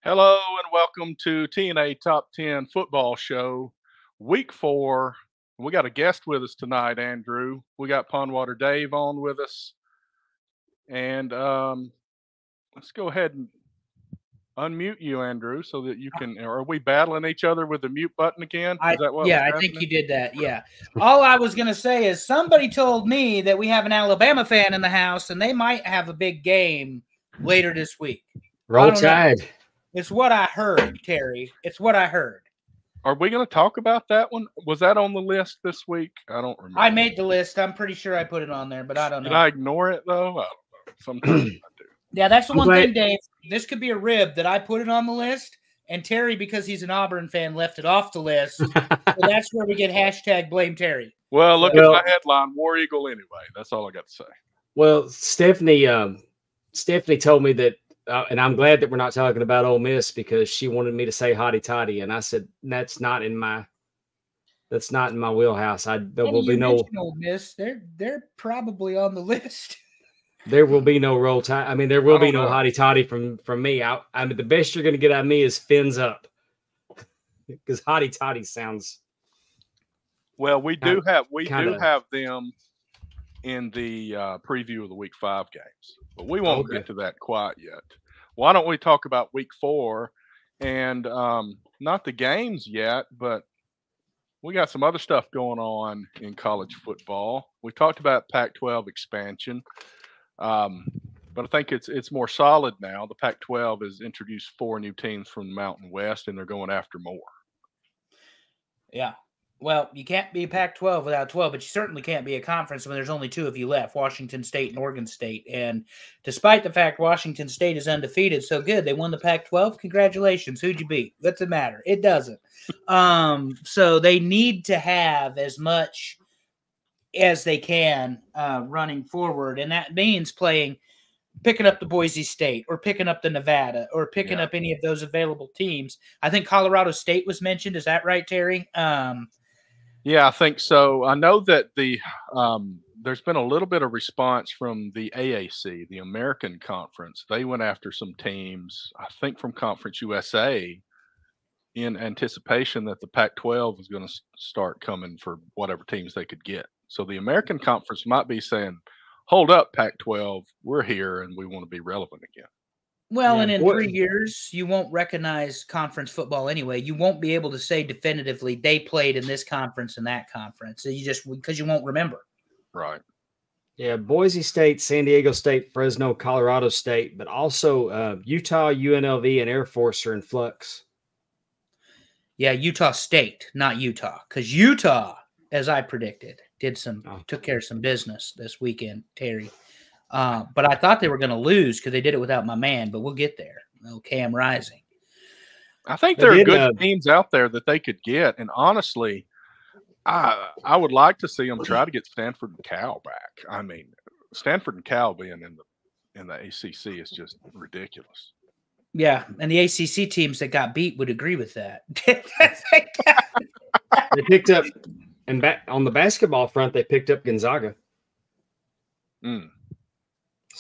Hello and welcome to TNA Top 10 Football Show, Week 4. We got a guest with us tonight, Andrew. We got Pondwater Dave on with us. And let's go ahead and unmute you, Andrew, so that you can. Are we battling each other with the mute button again? Is that what was I happening? think you did that. Yeah. All I was going to say is somebody told me that we have an Alabama fan in the house and they might have a big game later this week. Roll Tide. It's what I heard, Terry. It's what I heard. Are we going to talk about that one? Was that on the list this week? I don't remember. I made the list. I'm pretty sure I put it on there, but I don't know. Did I ignore it, though? I don't know. Sometimes I do. Yeah, that's the one thing, Dave. This could be a rib that I put it on the list, and Terry, because he's an Auburn fan, left it off the list. So that's where we get hashtag blame Terry. Well, look at my headline, War Eagle anyway. That's all I got to say. Well, Stephanie told me that, and I'm glad that we're not talking about Ole Miss because she wanted me to say hotty toddy, and I said that's not in my wheelhouse. There will be no Ole Miss. They're probably on the list. There will be no Roll Tide. I mean, there will be no hotty toddy from me. I mean, the best you're going to get out of me is fins up, because hotty toddy sounds. Well, we do have them in the preview of the Week 5 games, but we won't get to that quite yet. Why don't we talk about Week 4 and not the games yet, but we got some other stuff going on in college football. We talked about Pac-12 expansion. But I think it's more solid now. The Pac-12 has introduced 4 new teams from the Mountain West, and they're going after more. Yeah. Well, you can't be Pac-12 without 12, but you certainly can't be a conference when there's only 2 of you left, Washington State and Oregon State. And despite the fact Washington State is undefeated, so good, they won the Pac-12, congratulations. Who'd you beat? What's the matter? It doesn't. So they need to have as much as they can running forward, and that means picking up the Boise State or picking up the Nevada or picking up any of those available teams. I think Colorado State was mentioned. Is that right, Terry? Yeah, I think so. I know that there's been a little bit of response from the AAC, the American Conference. They went after some teams, I think from Conference USA, in anticipation that the Pac-12 was going to start coming for whatever teams they could get. So the American Conference might be saying, hold up, Pac-12, we're here and we want to be relevant again. Well, and in 3 years, you won't recognize conference football anyway. You won't be able to say definitively they played in this conference and that conference. So because you won't remember. Right. Yeah, Boise State, San Diego State, Fresno, Colorado State, but also Utah, UNLV, and Air Force are in flux. Yeah, Utah State, not Utah, because Utah, as I predicted, took care of some business this weekend, Terry. But I thought they were going to lose because they did it without my man, but we'll get there. Cam Rising. I think there are good teams out there that they could get, and honestly, I would like to see them try to get Stanford and Cal back. I mean, Stanford and Cal being in the ACC is just ridiculous. Yeah, and the ACC teams that got beat would agree with that. They picked up, and on the basketball front, they picked up Gonzaga.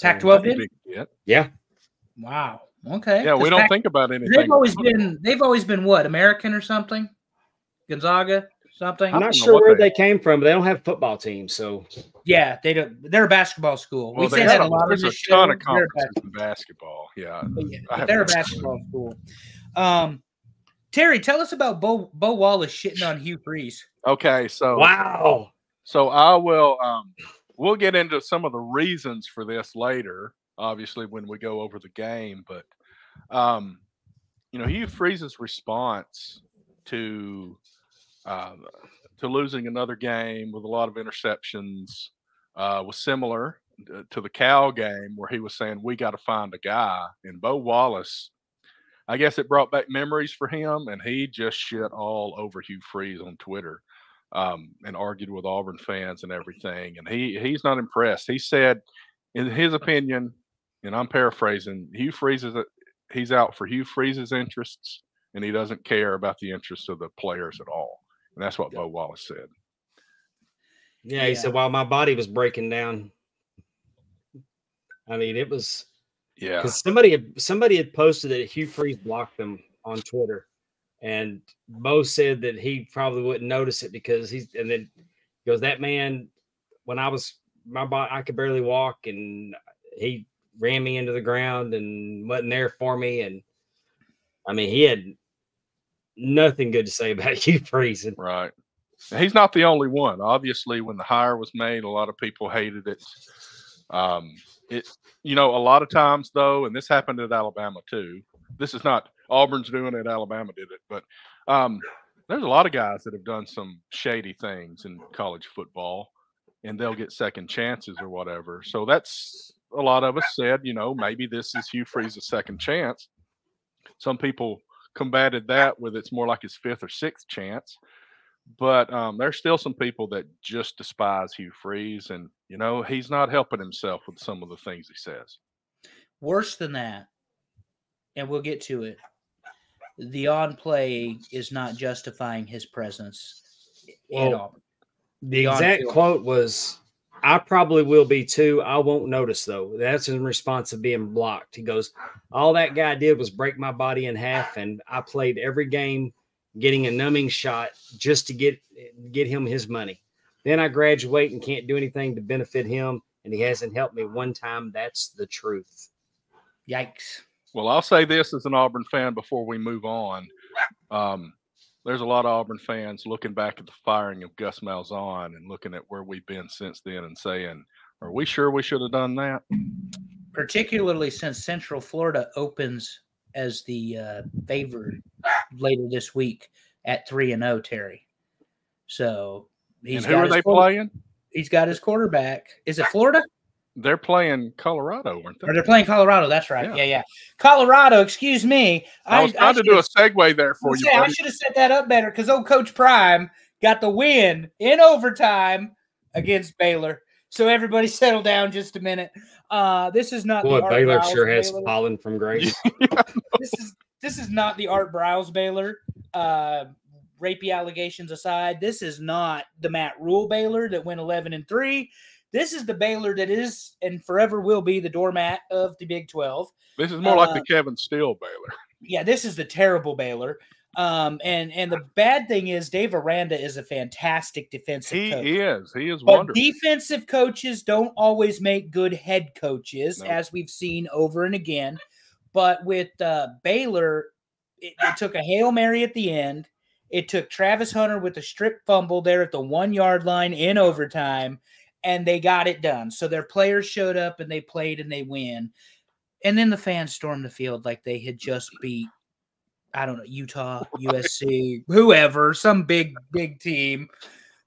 Pac-12 did? Yeah. Wow. Okay. Yeah, we don't think about anything. They've always been what, American or something? Gonzaga, something? I'm not sure where they came from, but they don't have football teams, so. Yeah, they don't. They're a basketball school. Well, we say that a lot. There's a ton of conferences in basketball. Yeah, they're a basketball school. Terry, tell us about Bo Wallace shitting on Hugh Freeze. Okay, so wow. So I will. We'll get into some of the reasons for this later, obviously, when we go over the game. But Hugh Freeze's response to losing another game with a lot of interceptions was similar to the Cal game, where he was saying, we got to find a guy. And Bo Wallace, I guess it brought back memories for him, and he just shit all over Hugh Freeze on Twitter and argued with Auburn fans and everything. And he's not impressed. He said, in his opinion, and I'm paraphrasing, he's out for Hugh Freeze's interests, and he doesn't care about the interests of the players at all. And that's what Bo Wallace said. Yeah, he said, while my body was breaking down. I mean, it was. Yeah. Because somebody had posted that Hugh Freeze blocked them on Twitter, and Bo said that he probably wouldn't notice it because and then he goes, that man, when I could barely walk, and he ran me into the ground and wasn't there for me. And I mean, he had nothing good to say about Hugh Freeze. Right. He's not the only one. Obviously, when the hire was made, a lot of people hated it. A lot of times though, and this happened at Alabama too. This is not Auburn's doing it, Alabama did it, but there's a lot of guys that have done some shady things in college football, and they'll get second chances or whatever. So that's a lot of us said, maybe this is Hugh Freeze's second chance. Some people combated that with it's more like his fifth or sixth chance. But there's still some people that just despise Hugh Freeze, and he's not helping himself with some of the things he says. Worse than that, and we'll get to it, the on play is not justifying his presence at all. The exact quote was, "I probably will be too. I won't notice though." That's in response to being blocked. He goes, "All that guy did was break my body in half, and I played every game getting a numbing shot just to get him his money. Then I graduate and can't do anything to benefit him, and he hasn't helped me one time. That's the truth." Yikes. Well, I'll say this as an Auburn fan before we move on. There's a lot of Auburn fans looking back at the firing of Gus Malzahn and looking at where we've been since then and saying, are we sure we should have done that? Particularly since Central Florida opens as the favorite later this week at 3-0, Terry. So and who are they playing? He's got his quarterback. Is it Florida? They're playing Colorado, aren't they? Or they're playing Colorado. That's right. Yeah. Colorado, excuse me. I was trying to do a segue there for you. I should have set that up better because old Coach Prime got the win in overtime against Baylor. So everybody settle down just a minute. This is not the Art Baylor Browse sure has Baylor. fallen from grace. This is not the Art Browse Baylor. Rapey allegations aside, this is not the Matt Rule Baylor that went 11-3. This is the Baylor that is and forever will be the doormat of the Big 12. This is more like the Kevin Steele Baylor. Yeah, this is the terrible Baylor. And the bad thing is Dave Aranda is a fantastic defensive coach. He is but wonderful. Defensive coaches don't always make good head coaches, as we've seen over and again. But with Baylor, it took a Hail Mary at the end. It took Travis Hunter with a strip fumble there at the 1-yard line in overtime, and they got it done. So their players showed up, and they played, and they win. And then the fans stormed the field like they had just beat, I don't know, Utah, USC, whoever, some big team,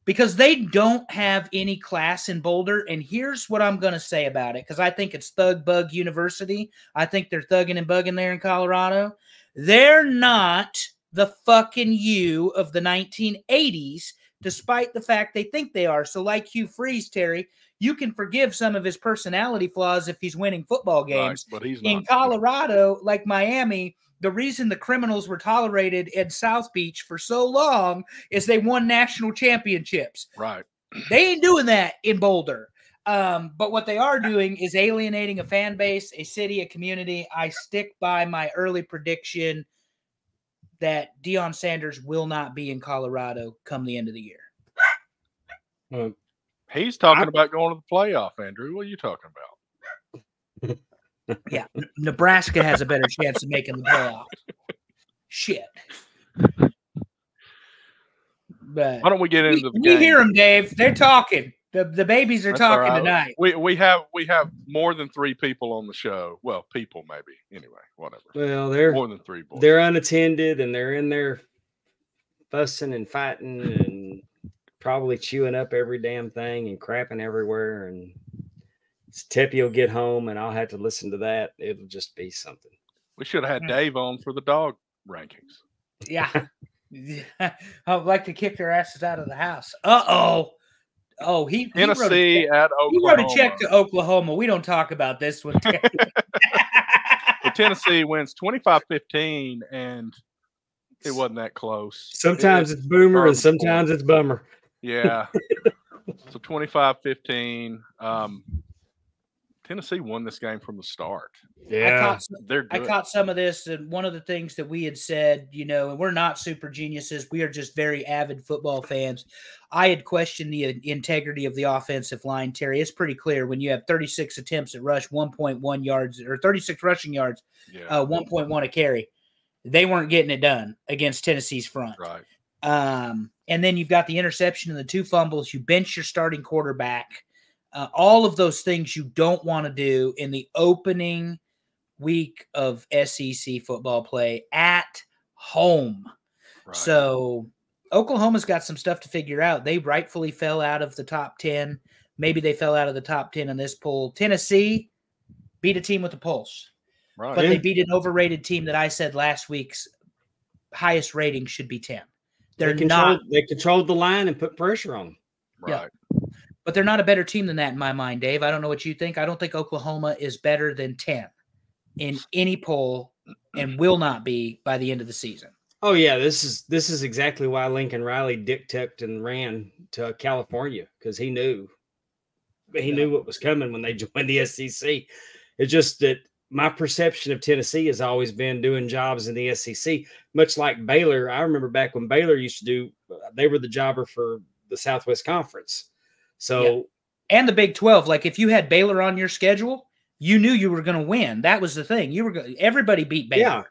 because they don't have any class in Boulder. And here's what I'm going to say about it, because I think it's Thug Bug University. I think they're thugging and bugging there in Colorado. They're not the fucking U of the 1980s, despite the fact they think they are. So like Hugh Freeze, Terry, you can forgive some of his personality flaws if he's winning football games. Right, but he's not. In Colorado, like Miami, the reason the criminals were tolerated in South Beach for so long is they won national championships. Right. They ain't doing that in Boulder. But what they are doing is alienating a fan base, a city, a community. I stick by my early prediction that Deion Sanders will not be in Colorado come the end of the year. He's talking about going to the playoff, Andrew. What are you talking about? Yeah, Nebraska has a better chance of making the playoffs. Shit. But why don't we get into the game? You hear them, Dave. They're talking. The babies are talking tonight. We have more than 3 people on the show. Well, people maybe. Anyway, whatever. Well, they're more than 3 boys. They're unattended and they're in there fussing and fighting and probably chewing up every damn thing and crapping everywhere. And Teppy will get home and I'll have to listen to that. It'll just be something. We should have had Dave on for the dog rankings. Yeah. I'd like to kick their asses out of the house. Uh-oh. Oh, Tennessee at Oklahoma. He wrote a check to Oklahoma. We don't talk about this one. Tennessee wins 25-15, and it wasn't that close. Sometimes it's boomer and sometimes it's bummer. Yeah. So 25-15. Tennessee won this game from the start. Yeah, They're good. I caught some of this, and one of the things that we had said, and we're not super geniuses. We are just very avid football fans. I had questioned the integrity of the offensive line, Terry. It's pretty clear when you have 36 attempts at rush, 1.1 yards, or 36 rushing yards, 1.1 a carry. They weren't getting it done against Tennessee's front. Right. And then you've got the interception and the 2 fumbles. You bench your starting quarterback. All of those things you don't want to do in the opening week of SEC football play at home. Right. So Oklahoma's got some stuff to figure out. They rightfully fell out of the top 10. Maybe they fell out of the top 10 in this poll. Tennessee beat a team with a pulse. Right. But they beat an overrated team that I said last week's highest rating should be 10. They controlled the line and put pressure on them. Right. Yeah. But they're not a better team than that in my mind, Dave. I don't know what you think. I don't think Oklahoma is better than 10 in any poll and will not be by the end of the season. Oh yeah, this is exactly why Lincoln Riley dick-tucked and ran to California, because he knew what was coming when they joined the SEC. It's just that my perception of Tennessee has always been doing jobs in the SEC, much like Baylor. I remember back when Baylor used to do, they were the jobber for the Southwest Conference. So, and the Big 12, like if you had Baylor on your schedule, you knew you were going to win. That was the thing. Everybody beat Baylor.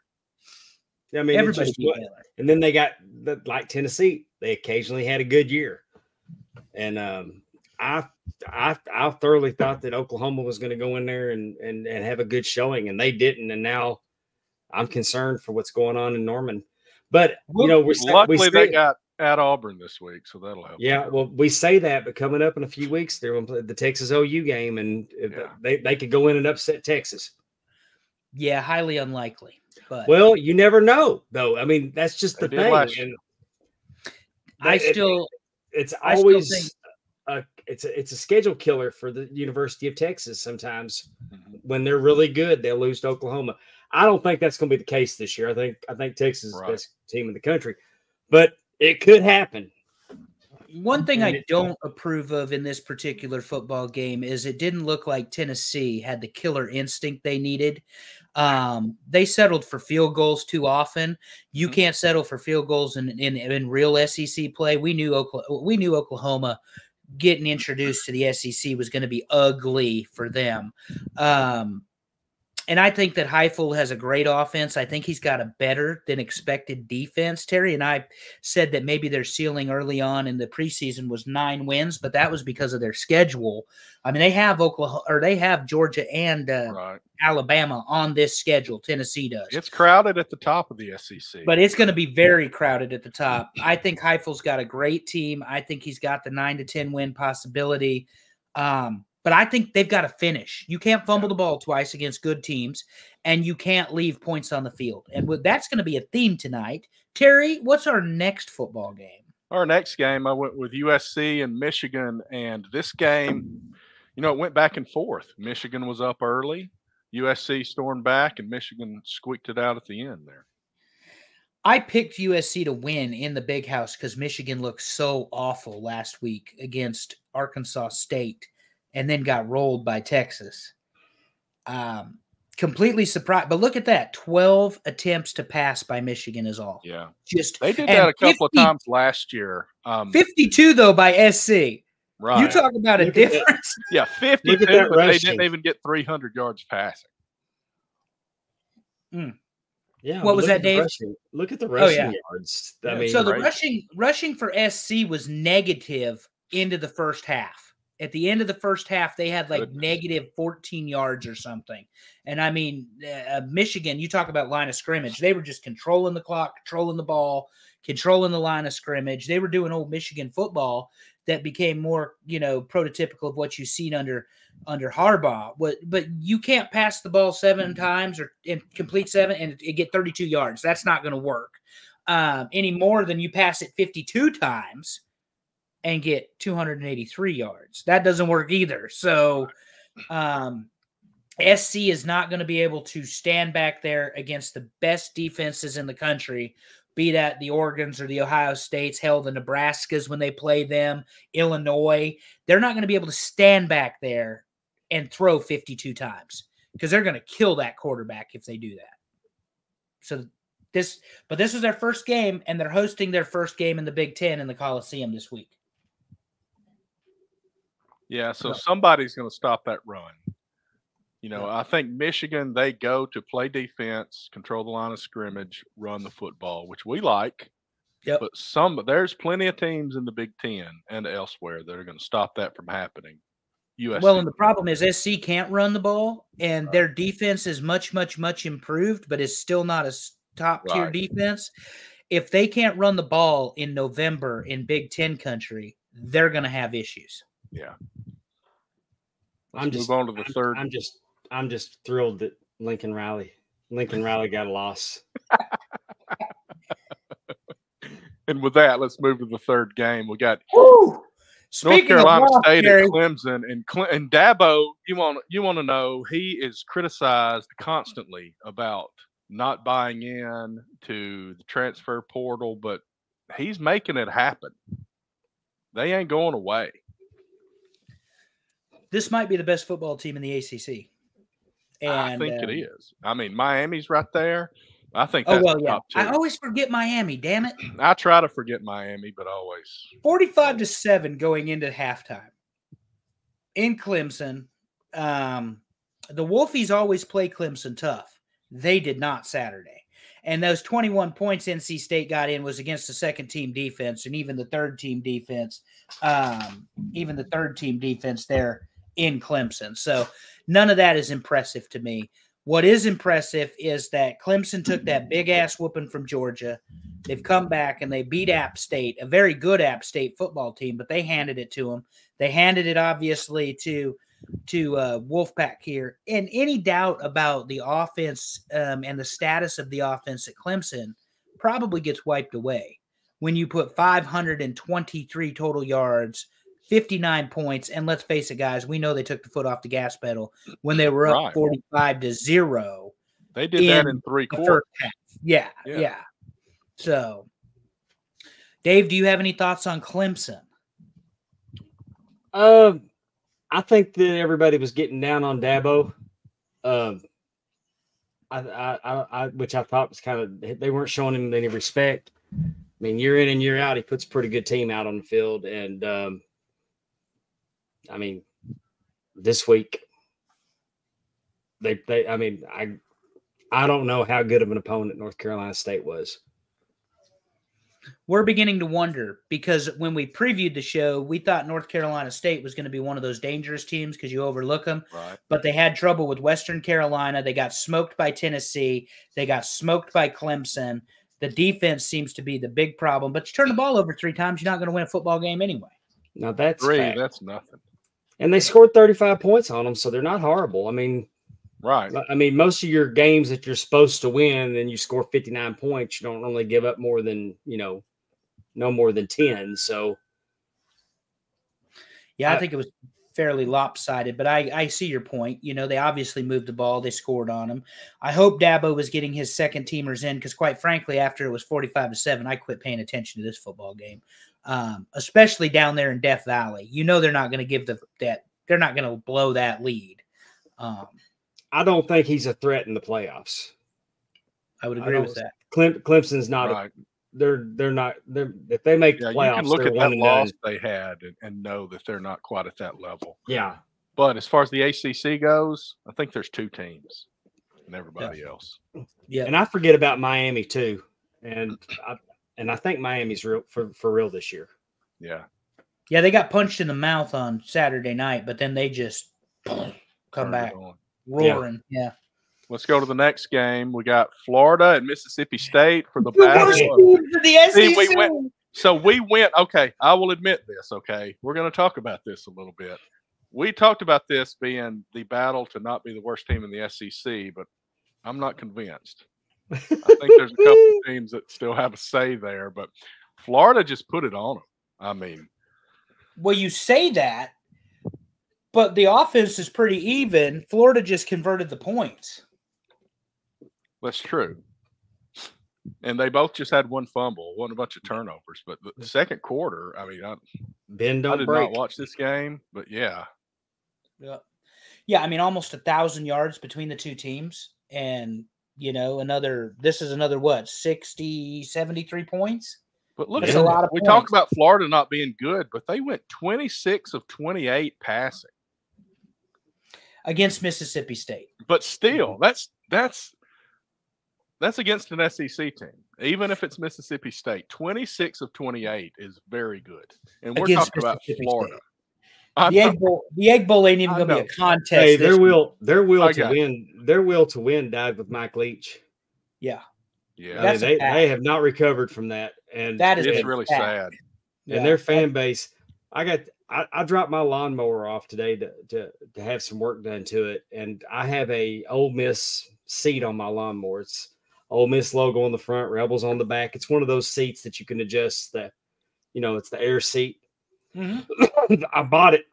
Yeah. I mean, everybody beat Baylor. And then they got, like Tennessee, they occasionally had a good year. And I thoroughly thought that Oklahoma was going to go in there and have a good showing, and they didn't. And now I'm concerned for what's going on in Norman. But, luckily they got at Auburn this week, so that'll help. Yeah, well, we say that, but coming up in a few weeks, they're going to play the Texas OU game, and they could go in and upset Texas. Yeah, highly unlikely. But well, you never know, though. I mean, that's just the thing. And it's always it's a schedule killer for the University of Texas. Sometimes when they're really good, they'll lose to Oklahoma. I don't think that's going to be the case this year. I think Texas is the best team in the country, but it could happen. One thing I don't approve of in this particular football game is it didn't look like Tennessee had the killer instinct they needed. They settled for field goals too often. You can't settle for field goals in real SEC play. We knew Oklahoma getting introduced to the SEC was going to be ugly for them. And I think that Heifel has a great offense. I think he's got a better than expected defense. Terry and I said that maybe their ceiling early on in the preseason was 9 wins, but that was because of their schedule. I mean, they have Georgia and Alabama on this schedule. Tennessee does. It's crowded at the top of the SEC, but it's going to be very crowded at the top. I think Heifel's got a great team. I think he's got the 9 to 10 win possibility. But I think they've got to finish. You can't fumble the ball twice against good teams, and you can't leave points on the field. And that's going to be a theme tonight. Terry, what's our next football game? Our next game, I went with USC and Michigan, and this game, it went back and forth. Michigan was up early. USC stormed back, and Michigan squeaked it out at the end there. I picked USC to win in the Big House because Michigan looked so awful last week against Arkansas State, and then got rolled by Texas. Completely surprised. But look at that. 12 attempts to pass by Michigan is all. Yeah. They did that a couple of times last year. 52, though, by SC. Right. You talk about a difference. Yeah, 52, but they didn't even get 300 yards passing. Yeah. What was that, Dave? Look at the rushing yards. I mean, so the rushing for SC was negative into the first half. At the end of the first half, they had negative 14 yards or something. And I mean, Michigan, you talk about line of scrimmage. They were just controlling the clock, controlling the ball, controlling the line of scrimmage. They were doing old Michigan football that became more, prototypical of what you've seen under Harbaugh. But you can't pass the ball 7 times and complete 7 and get 32 yards. That's not going to work any more than you pass it 52 times and get 283 yards. That doesn't work either. So SC is not going to be able to stand back there against the best defenses in the country, be that the Oregons or the Ohio States, hell, the Nebraskas when they play them, Illinois. They're not going to be able to stand back there and throw 52 times because they're going to kill that quarterback if they do that. So this was their first game, and they're hosting their first game in the Big Ten in the Coliseum this week. Yeah, so somebody's going to stop that run. I think Michigan, they go to play defense, control the line of scrimmage, run the football, which we like. Yep. But there's plenty of teams in the Big Ten and elsewhere that are going to stop that from happening. USC. Well, and the problem is SC can't run the ball, and their defense is much, much, much improved, but is still not a top-tier defense. If they can't run the ball in November in Big Ten country, they're going to have issues. Yeah. Let's move on to the third. I'm just thrilled that Lincoln Riley got a loss. And with that, let's move to the third game. We got Speaking North Carolina of State at Clemson, and Dabo. You want to know he is criticized constantly about not buying in to the transfer portal, but he's making it happen. They ain't going away. This might be the best football team in the ACC. And, I think it is. I mean, Miami's right there. I think that's top two. I always forget Miami, damn it. I try to forget Miami, but always. 45-7 going into halftime in Clemson. The Wolfies always play Clemson tough. They did not Saturday. And those 21 points NC State got in was against the second-team defense and even the third-team defense. There in Clemson. So none of that is impressive to me. What is impressive is that Clemson took that big-ass whooping from Georgia. They've come back and they beat App State, a very good App State football team, but they handed it to them. They handed it, obviously, to Wolfpack here. And any doubt about the offense and the status of the offense at Clemson probably gets wiped away when you put 523 total yards, 59 points, and let's face it, guys, we know they took the foot off the gas pedal when they were up 45-0. They did that in three quarters. Yeah. So, Dave, do you have any thoughts on Clemson? I think that everybody was getting down on Dabo. Which I thought was kind of, they weren't showing him any respect. I mean, year in and year out, he puts a pretty good team out on the field, and I mean, this week, I don't know how good of an opponent North Carolina State was. We're beginning to wonder because when we previewed the show, we thought North Carolina State was going to be one of those dangerous teams because you overlook them. Right. But they had trouble with Western Carolina. They got smoked by Tennessee. They got smoked by Clemson. The defense seems to be the big problem. But you turn the ball over 3 times, you're not going to win a football game anyway. Now that's 3. fact. That's nothing. And they scored 35 points on them, so they're not horrible. I mean, right. I mean, most of your games that you're supposed to win and you score 59 points, you don't normally give up more than, no more than 10. So, yeah, I think it was fairly lopsided, but I see your point. They obviously moved the ball. They scored on them. I hope Dabo was getting his second teamers in because, quite frankly, after it was 45-7, I quit paying attention to this football game, especially down there in Death Valley. They're not going to give they're not going to blow that lead. I don't think he's a threat in the playoffs. I would agree with that. Clemson's not. Right. They're not. If they make the playoffs, you can look at they're that loss they had and know that they're not quite at that level. Yeah. But as far as the ACC goes, I think there's 2 teams and everybody else. Yeah. And I forget about Miami too, and I think Miami's real for real this year. Yeah. Yeah, they got punched in the mouth on Saturday night, but then they just come back roaring. Yeah. Let's go to the next game. We got Florida and Mississippi State for the battle. Worst teams of the SEC. We went. Okay, I will admit this. Okay, we're going to talk about this a little bit. We talked about this being the battle to not be the worst team in the SEC, but I'm not convinced. I think there's a couple of teams that still have a say there, but Florida just put it on them. I mean, well, you say that, but the offense is pretty even. Florida just converted the points. That's true. And they both just had one fumble, wasn't a bunch of turnovers. But the second quarter, I mean, I did not watch this game, but yeah. Yeah. Yeah, I mean, almost 1,000 yards between the two teams. And, this is another, what, 60, 73 points? But look, That's a lot of we points. talk about Florida not being good, but they went 26 of 28 passing against Mississippi State. But still, that's against an SEC team. Even if it's Mississippi State, 26 of 28 is very good. And we're Against talking about Mississippi Florida. The Egg Bowl ain't even going to be a contest. Hey, their will to win died with Mike Leach. Yeah. Yeah. I mean, they have not recovered from that, and it's really sad. And their fan base, I dropped my lawnmower off today to have some work done to it, and I have a Ole Miss seat on my lawnmower. It's Ole Miss logo on the front, Rebels on the back. It's one of those seats that you can adjust. It's the air seat. Mm-hmm. I bought it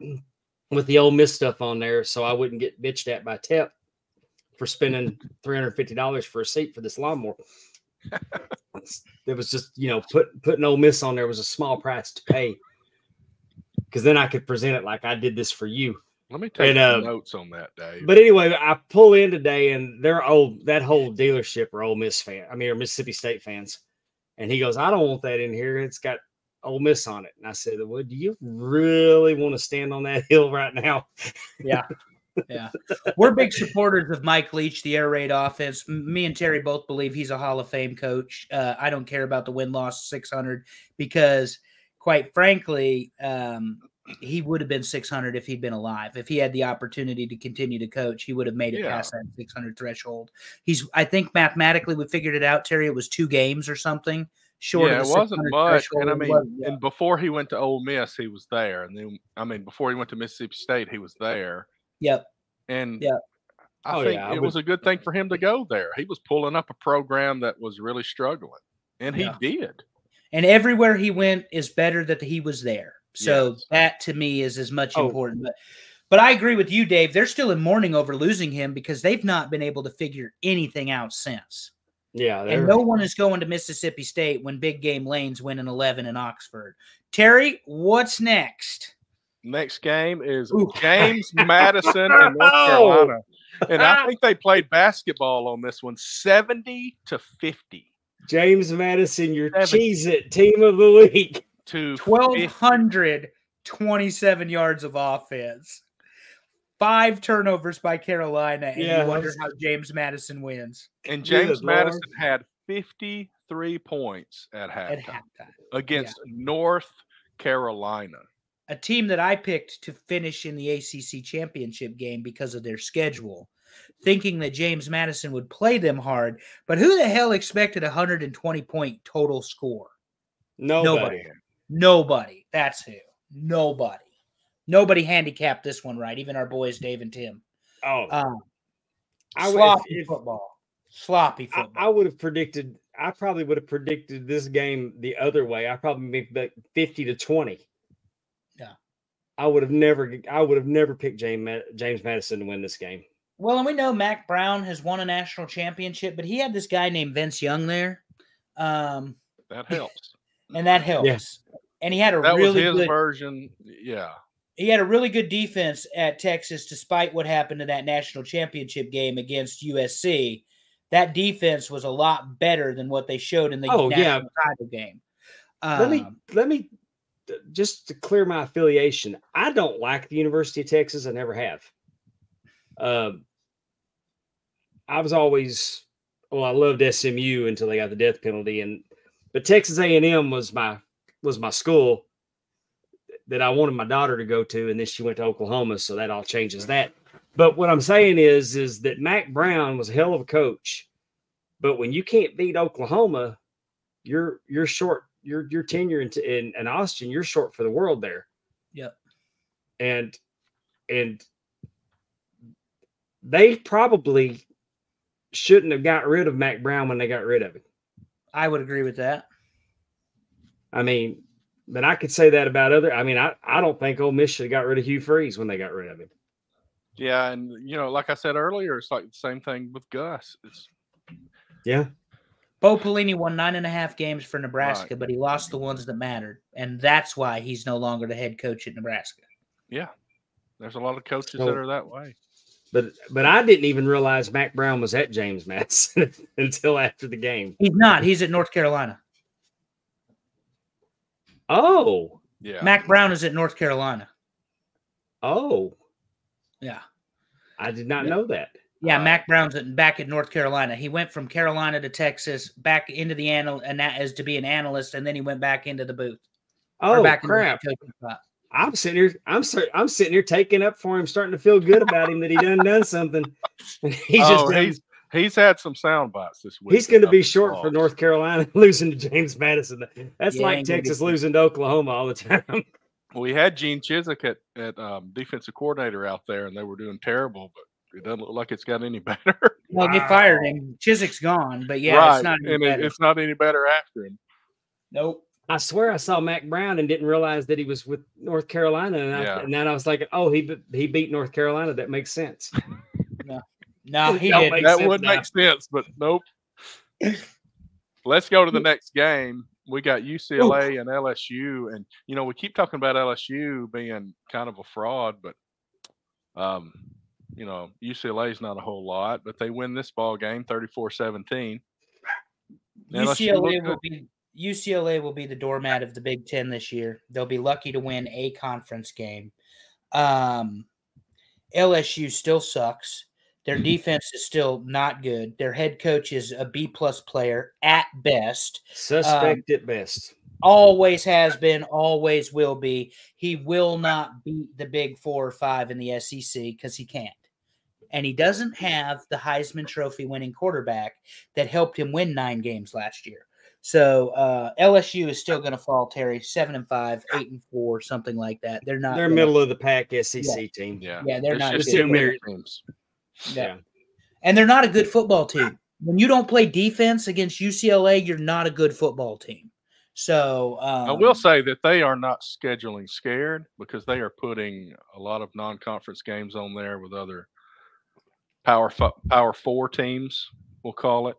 with the Ole Miss stuff on there, so I wouldn't get bitched at by Tep for spending $350 for a seat for this lawnmower. It was just, putting Ole Miss on there was a small price to pay, because then I could present it like I did this for you. Let me take some notes on that, Dave. But anyway, I pull in today, and that whole dealership are Ole Miss or Mississippi State fans. And he goes, I don't want that in here. It's got Ole Miss on it. And I said, well, do you really want to stand on that hill right now? Yeah. Yeah. We're big supporters of Mike Leach, the air raid offense. Me and Terry both believe he's a Hall of Fame coach. I don't care about the win-loss 600 because, quite frankly, he would have been 600 if he'd been alive. If he had the opportunity to continue to coach, he would have made it past that 600 threshold. I think mathematically we figured it out, Terry. It was 2 games or something short of the 600 it wasn't much. threshold. And and before he went to Ole Miss, he was there. And then, before he went to Mississippi State, he was there. Yep. And I think it was a good thing for him to go there. He was pulling up a program that was really struggling, and he did. And everywhere he went is better that he was there. So that to me is as much important. But I agree with you, Dave. They're still in mourning over losing him because they've not been able to figure anything out since. Yeah. And no one is going to Mississippi State when Big Game Lane's winning 11 in Oxford. Terry, what's next? Next game is James Madison and North Carolina. And I think they played basketball on this one, 70-50. James Madison, your Cheez-It team of the week. To 1,227 yards of offense. 5 turnovers by Carolina, and you wonder how James Madison wins. And James Madison had 53 points at halftime against North Carolina. A team that I picked to finish in the ACC championship game because of their schedule, thinking that James Madison would play them hard. But who the hell expected a 120-point total score? Nobody. That's who. Nobody handicapped this one right. Even our boys, Dave and Tim. Sloppy football. I would have predicted. I probably would have predicted this game the other way. I probably made 50-20. Yeah. I would have never picked James Madison to win this game. Well, and we know Mac Brown has won a national championship, but he had this guy named Vince Young there. That helps. And that helps. Yeah. And he had that was his version. Yeah. He had a really good defense at Texas, despite what happened in that national championship game against USC. That defense was a lot better than what they showed in the national title game. Let me just to clear my affiliation. I don't like the University of Texas. I never have. I was always, I loved SMU until they got the death penalty, but Texas A&M was my school that I wanted my daughter to go to, and then she went to Oklahoma, so that all changes that. But what I'm saying is that Mac Brown was a hell of a coach, but when you can't beat Oklahoma, you're short. Your tenure in Austin, you're short for the world there. Yep. And they probably shouldn't have got rid of Mac Brown when they got rid of him. I would agree with that. I mean, but I could say that about I don't think Ole Miss should have got rid of Hugh Freeze when they got rid of him. Yeah, and like I said earlier, it's like the same thing with Gus. Bo Pelini won 9.5 games for Nebraska, but he lost the ones that mattered, and that's why he's no longer the head coach at Nebraska. Yeah, there's a lot of coaches that are that way. But I didn't even realize Mac Brown was at James Madison until after the game. He's not. He's at North Carolina. Oh, Yeah. Mac Brown is at North Carolina. oh, Yeah. I did not know that. Yeah, Mac Brown's back at North Carolina. He went from Carolina to Texas, back into the as to be an analyst, and then he went back into the booth. Oh, back crap. Into the spot. I'm sitting here taking up for him, starting to feel good about him that he done something. And he's had some sound bites this week. He's going to be short for North Carolina losing to James Madison. That's like Texas losing to Oklahoma all the time. We had Gene Chizik at defensive coordinator out there, and they were doing terrible, but it doesn't look like it's got any better. Well, they fired him. Chizik's gone, but yeah, right. It's not any better. It's not any better after him. Nope. I swear I saw Mac Brown and didn't realize that he was with North Carolina, and then I was like, "Oh, he beat North Carolina. That makes sense." No, he didn't. That would make sense, but nope. Let's go to the next game. We got UCLA and LSU, and we keep talking about LSU being kind of a fraud, but UCLA is not a whole lot, but they win this ball game 34-17. UCLA will be the doormat of the Big Ten this year. They'll be lucky to win a conference game. LSU still sucks. Their defense is still not good. Their head coach is a B+ player at best. Suspect at best. Always has been, always will be. He will not beat the big 4 or 5 in the SEC because he can't. And he doesn't have the Heisman Trophy winning quarterback that helped him win 9 games last year. So LSU is still going to fall, Terry, 7-5, 8-4, something like that. They're not. They're middle of the pack SEC team. Yeah, they're not. Just too many teams. Yeah, and they're not a good football team. When you don't play defense against UCLA, you're not a good football team. So I will say that they are not scheduling scared because they are putting a lot of non-conference games on there with other Power 4 teams. We'll call it.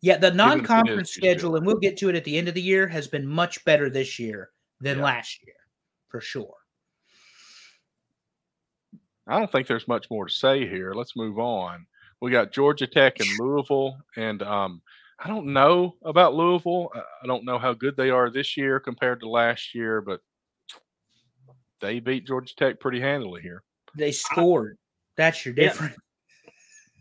Yeah, the non-conference schedule, and we'll get to it at the end of the year, has been much better this year than last year, for sure. I don't think there's much more to say here. Let's move on. We got Georgia Tech and Louisville, and I don't know about Louisville. I don't know how good they are this year compared to last year, but they beat Georgia Tech pretty handily here. They scored. That's your difference.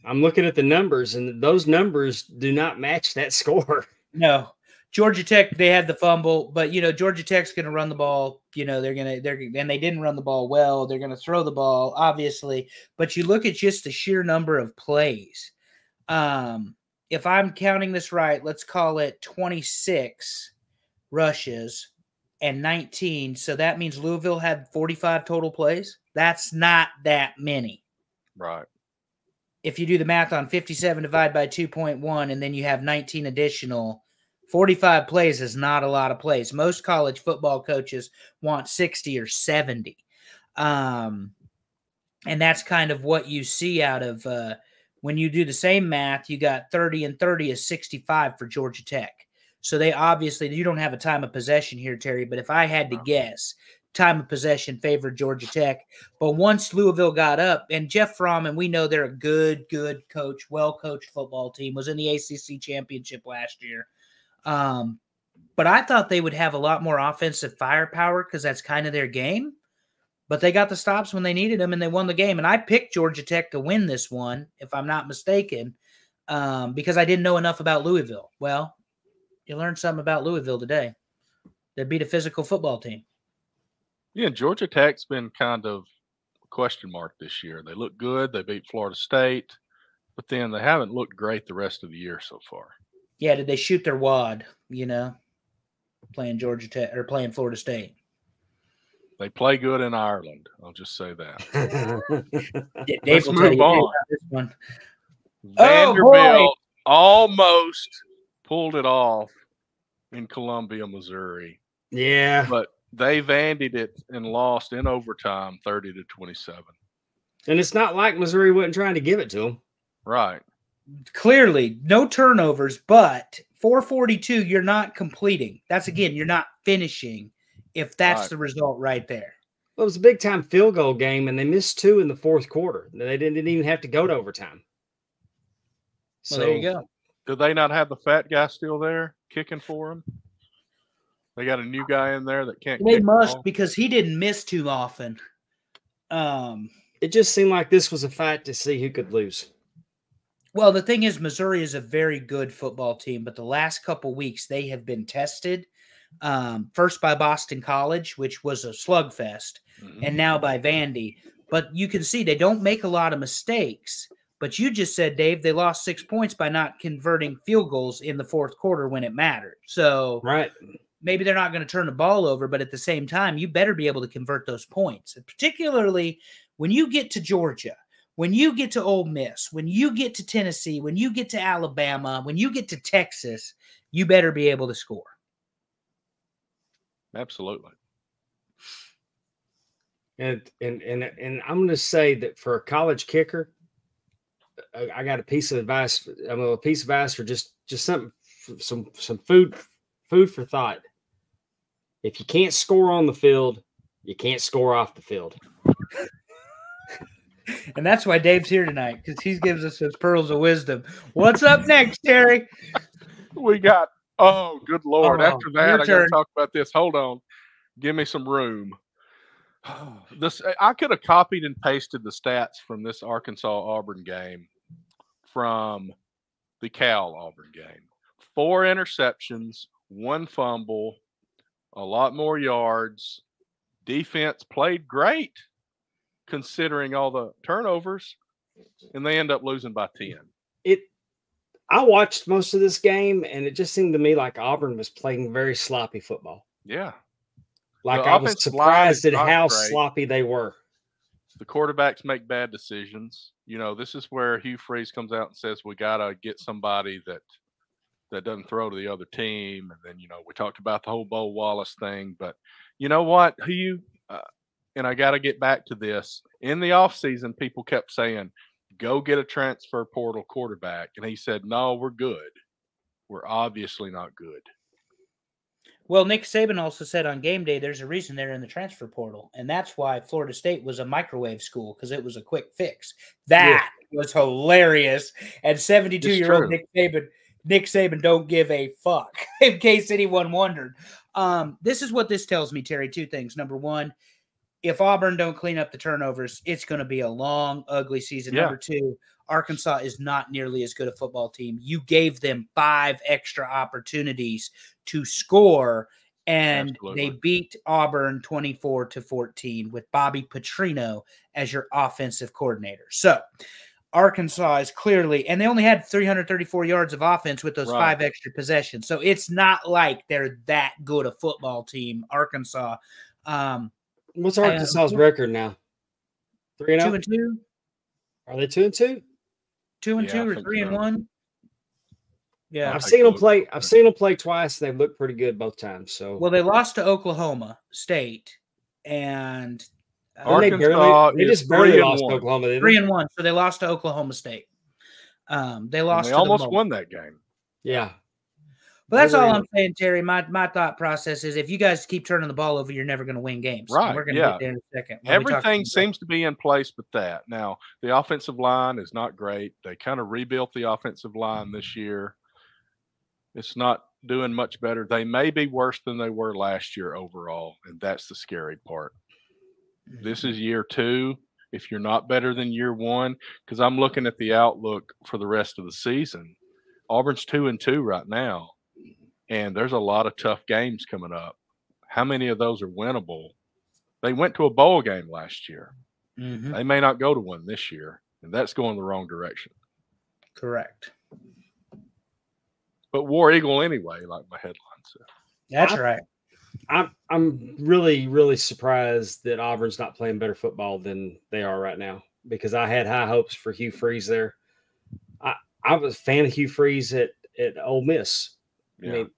I'm looking at the numbers, and those numbers do not match that score. No. Georgia Tech, they had the fumble, but Georgia Tech's going to run the ball. And they didn't run the ball well. They're going to throw the ball, obviously. But you look at just the sheer number of plays. If I'm counting this right, let's call it 26 rushes and 19. So that means Louisville had 45 total plays. That's not that many. Right. If you do the math on 57 divided by 2.1, and then you have 19 additional, 45 plays is not a lot of plays. Most college football coaches want 60 or 70. And that's kind of what you see out of when you do the same math, you got 30 and 30 is 65 for Georgia Tech. So they obviously, you don't have a time of possession here, Terry, but if I had to guess, time of possession favored Georgia Tech. But once Louisville got up, and Jeff Fromm, and we know they're a good coach, well-coached football team, was in the ACC championship last year. But I thought they would have a lot more offensive firepower because that's kind of their game. But they got the stops when they needed them, and they won the game. And I picked Georgia Tech to win this one, if I'm not mistaken, because I didn't know enough about Louisville. Well, you learned something about Louisville today. They beat a physical football team. Yeah, Georgia Tech's been kind of a question mark this year. They look good. They beat Florida State, but then they haven't looked great the rest of the year so far. Yeah, did they shoot their wad, playing Georgia Tech or playing Florida State? They play good in Ireland. I'll just say that. Dave will move on. This one. Vanderbilt almost pulled it off in Columbia, Missouri. Yeah. But they vandied it and lost in overtime 30-27. And it's not like Missouri wasn't trying to give it to them. Right. Clearly, no turnovers, but 442, you're not completing. That's, again, you're not finishing if that's the result right there. Well, it was a big time field goal game, and they missed 2 in the fourth quarter. They didn't even have to go to overtime. Well, there you go. Do they not have the fat guy still there kicking for them? They got a new guy in there that can't. They kick must the ball? because he didn't miss too often. It just seemed like this was a fight to see who could lose. Well, the thing is, Missouri is a very good football team, but the last couple weeks they have been tested. First by Boston College, which was a slugfest, and now by Vandy. But you can see they don't make a lot of mistakes. But you just said, Dave, they lost 6 points by not converting field goals in the fourth quarter when it mattered. So Right. maybe they're not going to turn the ball over, but at the same time, you better be able to convert those points. And particularly when you get to Georgia, when you get to Ole Miss, when you get to Tennessee, when you get to Alabama, when you get to Texas, you better be able to score. Absolutely. And I'm going to say that for a college kicker, I got a piece of advice. A piece of advice for just something, some food for thought. If you can't score on the field, you can't score off the field. And that's why Dave's here tonight, because he gives us his pearls of wisdom. What's up next, Terry? We got, oh, good Lord. After that, I got to turn. talk about this. Hold on. Give me some room. I could have copied and pasted the stats from this Arkansas-Auburn game from the Cal-Auburn game. 4 interceptions, 1 fumble, a lot more yards. Defense played great considering all the turnovers, and they end up losing by 10. I watched most of this game, and it just seemed to me like Auburn was playing very sloppy football. Yeah. Like I was surprised at how sloppy they were. The quarterbacks make bad decisions. You know, this is where Hugh Freeze comes out and says we got to get somebody that doesn't throw to the other team. And then, you know, we talked about the whole Bo Wallace thing. But you know what, Hugh, and I got to get back to this. In the offseason, people kept saying, go get a transfer portal quarterback. And he said, no, we're good. We're obviously not good. Well, Nick Saban also said on game day there's a reason they're in the transfer portal, and that's why Florida State was a microwave school, because it was a quick fix. That was hilarious. And 72-year-old Nick Saban don't give a fuck, in case anyone wondered. This is what this tells me, Terry. 2 things. Number one, if Auburn don't clean up the turnovers, it's going to be a long, ugly season. Yeah. Number 2, Arkansas is not nearly as good a football team. You gave them 5 extra opportunities to score, and they beat Auburn 24-14 with Bobby Petrino as your offensive coordinator. So Arkansas is clearly, and they only had 334 yards of offense with those 5 extra possessions. So it's not like they're that good a football team, Arkansas. What's Arkansas's record now? 3-0? 2-2. Are they 2-2? 2-2 or 3-1? Yeah, I've seen them play. I've seen them play twice. They've looked pretty good both times. So well, they lost to Oklahoma State, and Arkansas they just barely lost to Oklahoma. 3-1, so they lost to Oklahoma State. They lost. They almost won that game. Yeah. But that's all I'm saying, Terry. My thought process is if you guys keep turning the ball over, you're never going to win games. Right. And we're going to get there in a second. Everything seems to be in place but that. Now, the offensive line is not great. They kind of rebuilt the offensive line this year. It's not doing much better. They may be worse than they were last year overall, and that's the scary part. This is year 2. If you're not better than year 1, because I'm looking at the outlook for the rest of the season. Auburn's 2-2 right now. And there's a lot of tough games coming up. How many of those are winnable? They went to a bowl game last year. Mm-hmm. They may not go to one this year, and that's going the wrong direction. Correct. But War Eagle anyway, like my headline said. That's right. I'm really, really surprised that Auburn's not playing better football than they are right now, because I had high hopes for Hugh Freeze there. I was a fan of Hugh Freeze at Ole Miss. Yeah. I mean,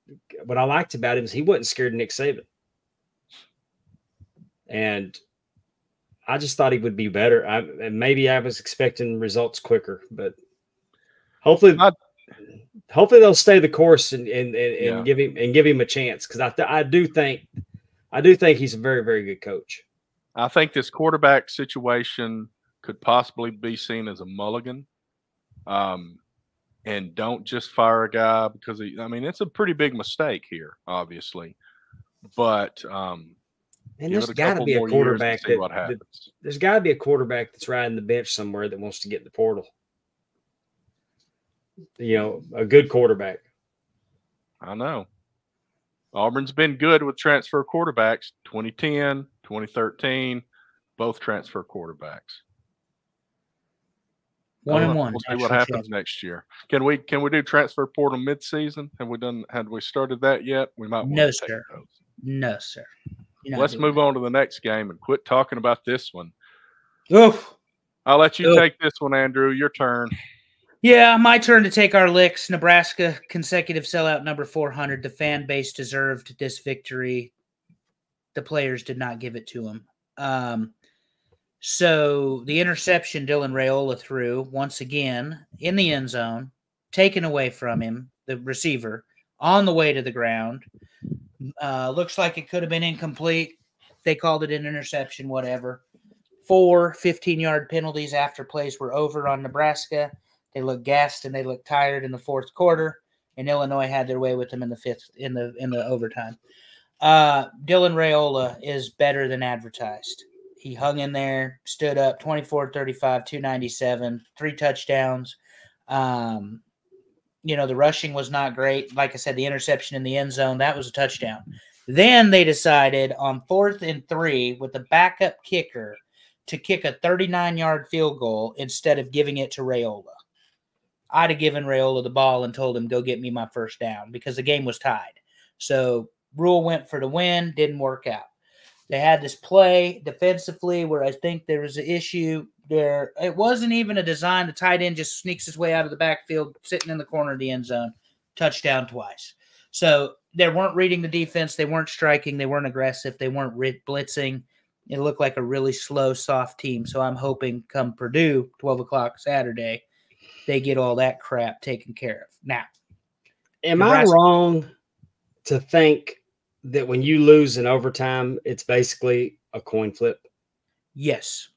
what I liked about him is he wasn't scared of Nick Saban. And I just thought he would be better. And maybe I was expecting results quicker, but hopefully they'll stay the course and give him a chance, because I do think he's a very, very good coach. I think this quarterback situation could possibly be seen as a mulligan. And don't just fire a guy because it's a pretty big mistake here, obviously. But And give there's it a got to couple be a more years and quarterback see what happens. there's got to be a quarterback that's riding the bench somewhere that wants to get in the portal. A good quarterback. I know. Auburn's been good with transfer quarterbacks. 2010, 2013, both transfer quarterbacks. 1-1. We'll see what happens next year. Can we do transfer portal midseason? Had we started that yet? We might want to take those. No, sir. Let's move on to the next game and quit talking about this one. Oof. I'll let you take this one, Andrew. Your turn. Yeah, my turn to take our licks. Nebraska, consecutive sellout number 400. The fan base deserved this victory. The players did not give it to them. So the interception Dylan Raiola threw, once again, in the end zone, taken away from him, the receiver, on the way to the ground. Looks like it could have been incomplete. They called it an interception, whatever. 4 15-yard penalties after plays were over on Nebraska. They looked gassed and they looked tired in the fourth quarter, and Illinois had their way with them in the fifth in the overtime. Dylan Raiola is better than advertised. He hung in there, stood up, 24-35, 297, 3 touchdowns. The rushing was not great. Like I said, the interception in the end zone, that was a touchdown. Then they decided on 4th and 3 with the backup kicker to kick a 39-yard field goal instead of giving it to Raiola. I'd have given Raiola the ball and told him, go get me my first down because the game was tied. So Rule went for the win, didn't work out. They had this play defensively where I think there was an issue there. It wasn't even a design. The tight end just sneaks his way out of the backfield, sitting in the corner of the end zone, touchdown twice. So they weren't reading the defense. They weren't striking. They weren't aggressive. They weren't blitzing. It looked like a really slow, soft team. So I'm hoping come Purdue, 12 o'clock Saturday, they get all that crap taken care of. Now, am I wrong to think that when you lose in overtime, it's basically a coin flip? Yes.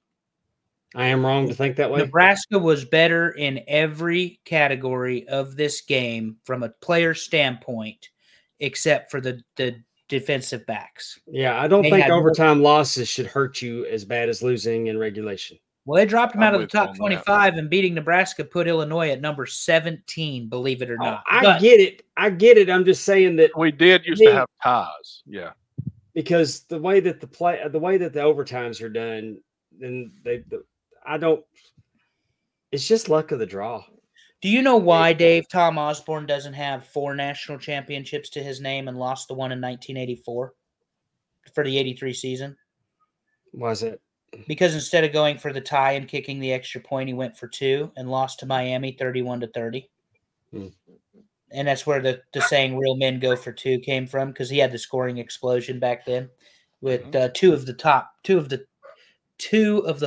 I am wrong to think that way? Nebraska was better in every category of this game from a player standpoint, except for the defensive backs. Yeah, I don't think overtime losses should hurt you as bad as losing in regulation. Well, they dropped them out of the top 25, and beating Nebraska put Illinois at number 17, believe it or not. I get it. I'm just saying that we did used to have ties. Yeah. Because the way that the overtimes are done, then it's just luck of the draw. Do you know why, Dave, Tom Osborne doesn't have 4 national championships to his name and lost the one in 1984 for the 83 season? Why is it? Because instead of going for the tie and kicking the extra point, he went for 2 and lost to Miami 31-30. And that's where the saying "real men go for 2" came from, because he had the scoring explosion back then with two of the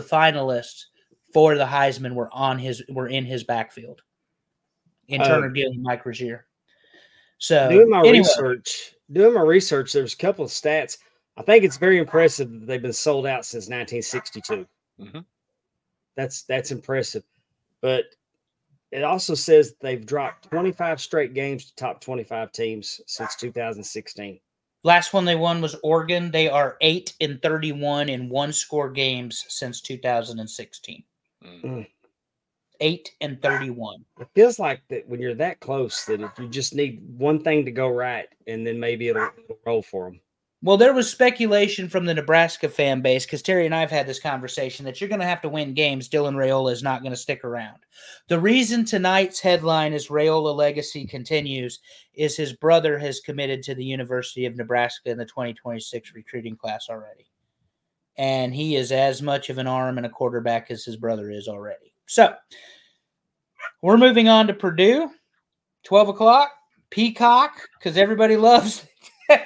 finalists for the Heisman were in his backfield. In Turner Gill and Mike Rozier. So doing my research, there's a couple of stats. I think it's very impressive that they've been sold out since 1962. Mm-hmm. That's impressive. But it also says they've dropped 25 straight games to top 25 teams since 2016. Last one they won was Oregon. They are 8-31 in 1-score games since 2016. 8-31. It feels like that when you're that close, that if you just need one thing to go right, and then maybe it'll roll for them. Well, there was speculation from the Nebraska fan base, because Terry and I have had this conversation, that you're going to have to win games. Dylan Raiola is not going to stick around. The reason tonight's headline is Raiola legacy continues is his brother has committed to the University of Nebraska in the 2026 recruiting class already. And he is as much of an arm and a quarterback as his brother is already. So we're moving on to Purdue, 12 o'clock, Peacock, because everybody loves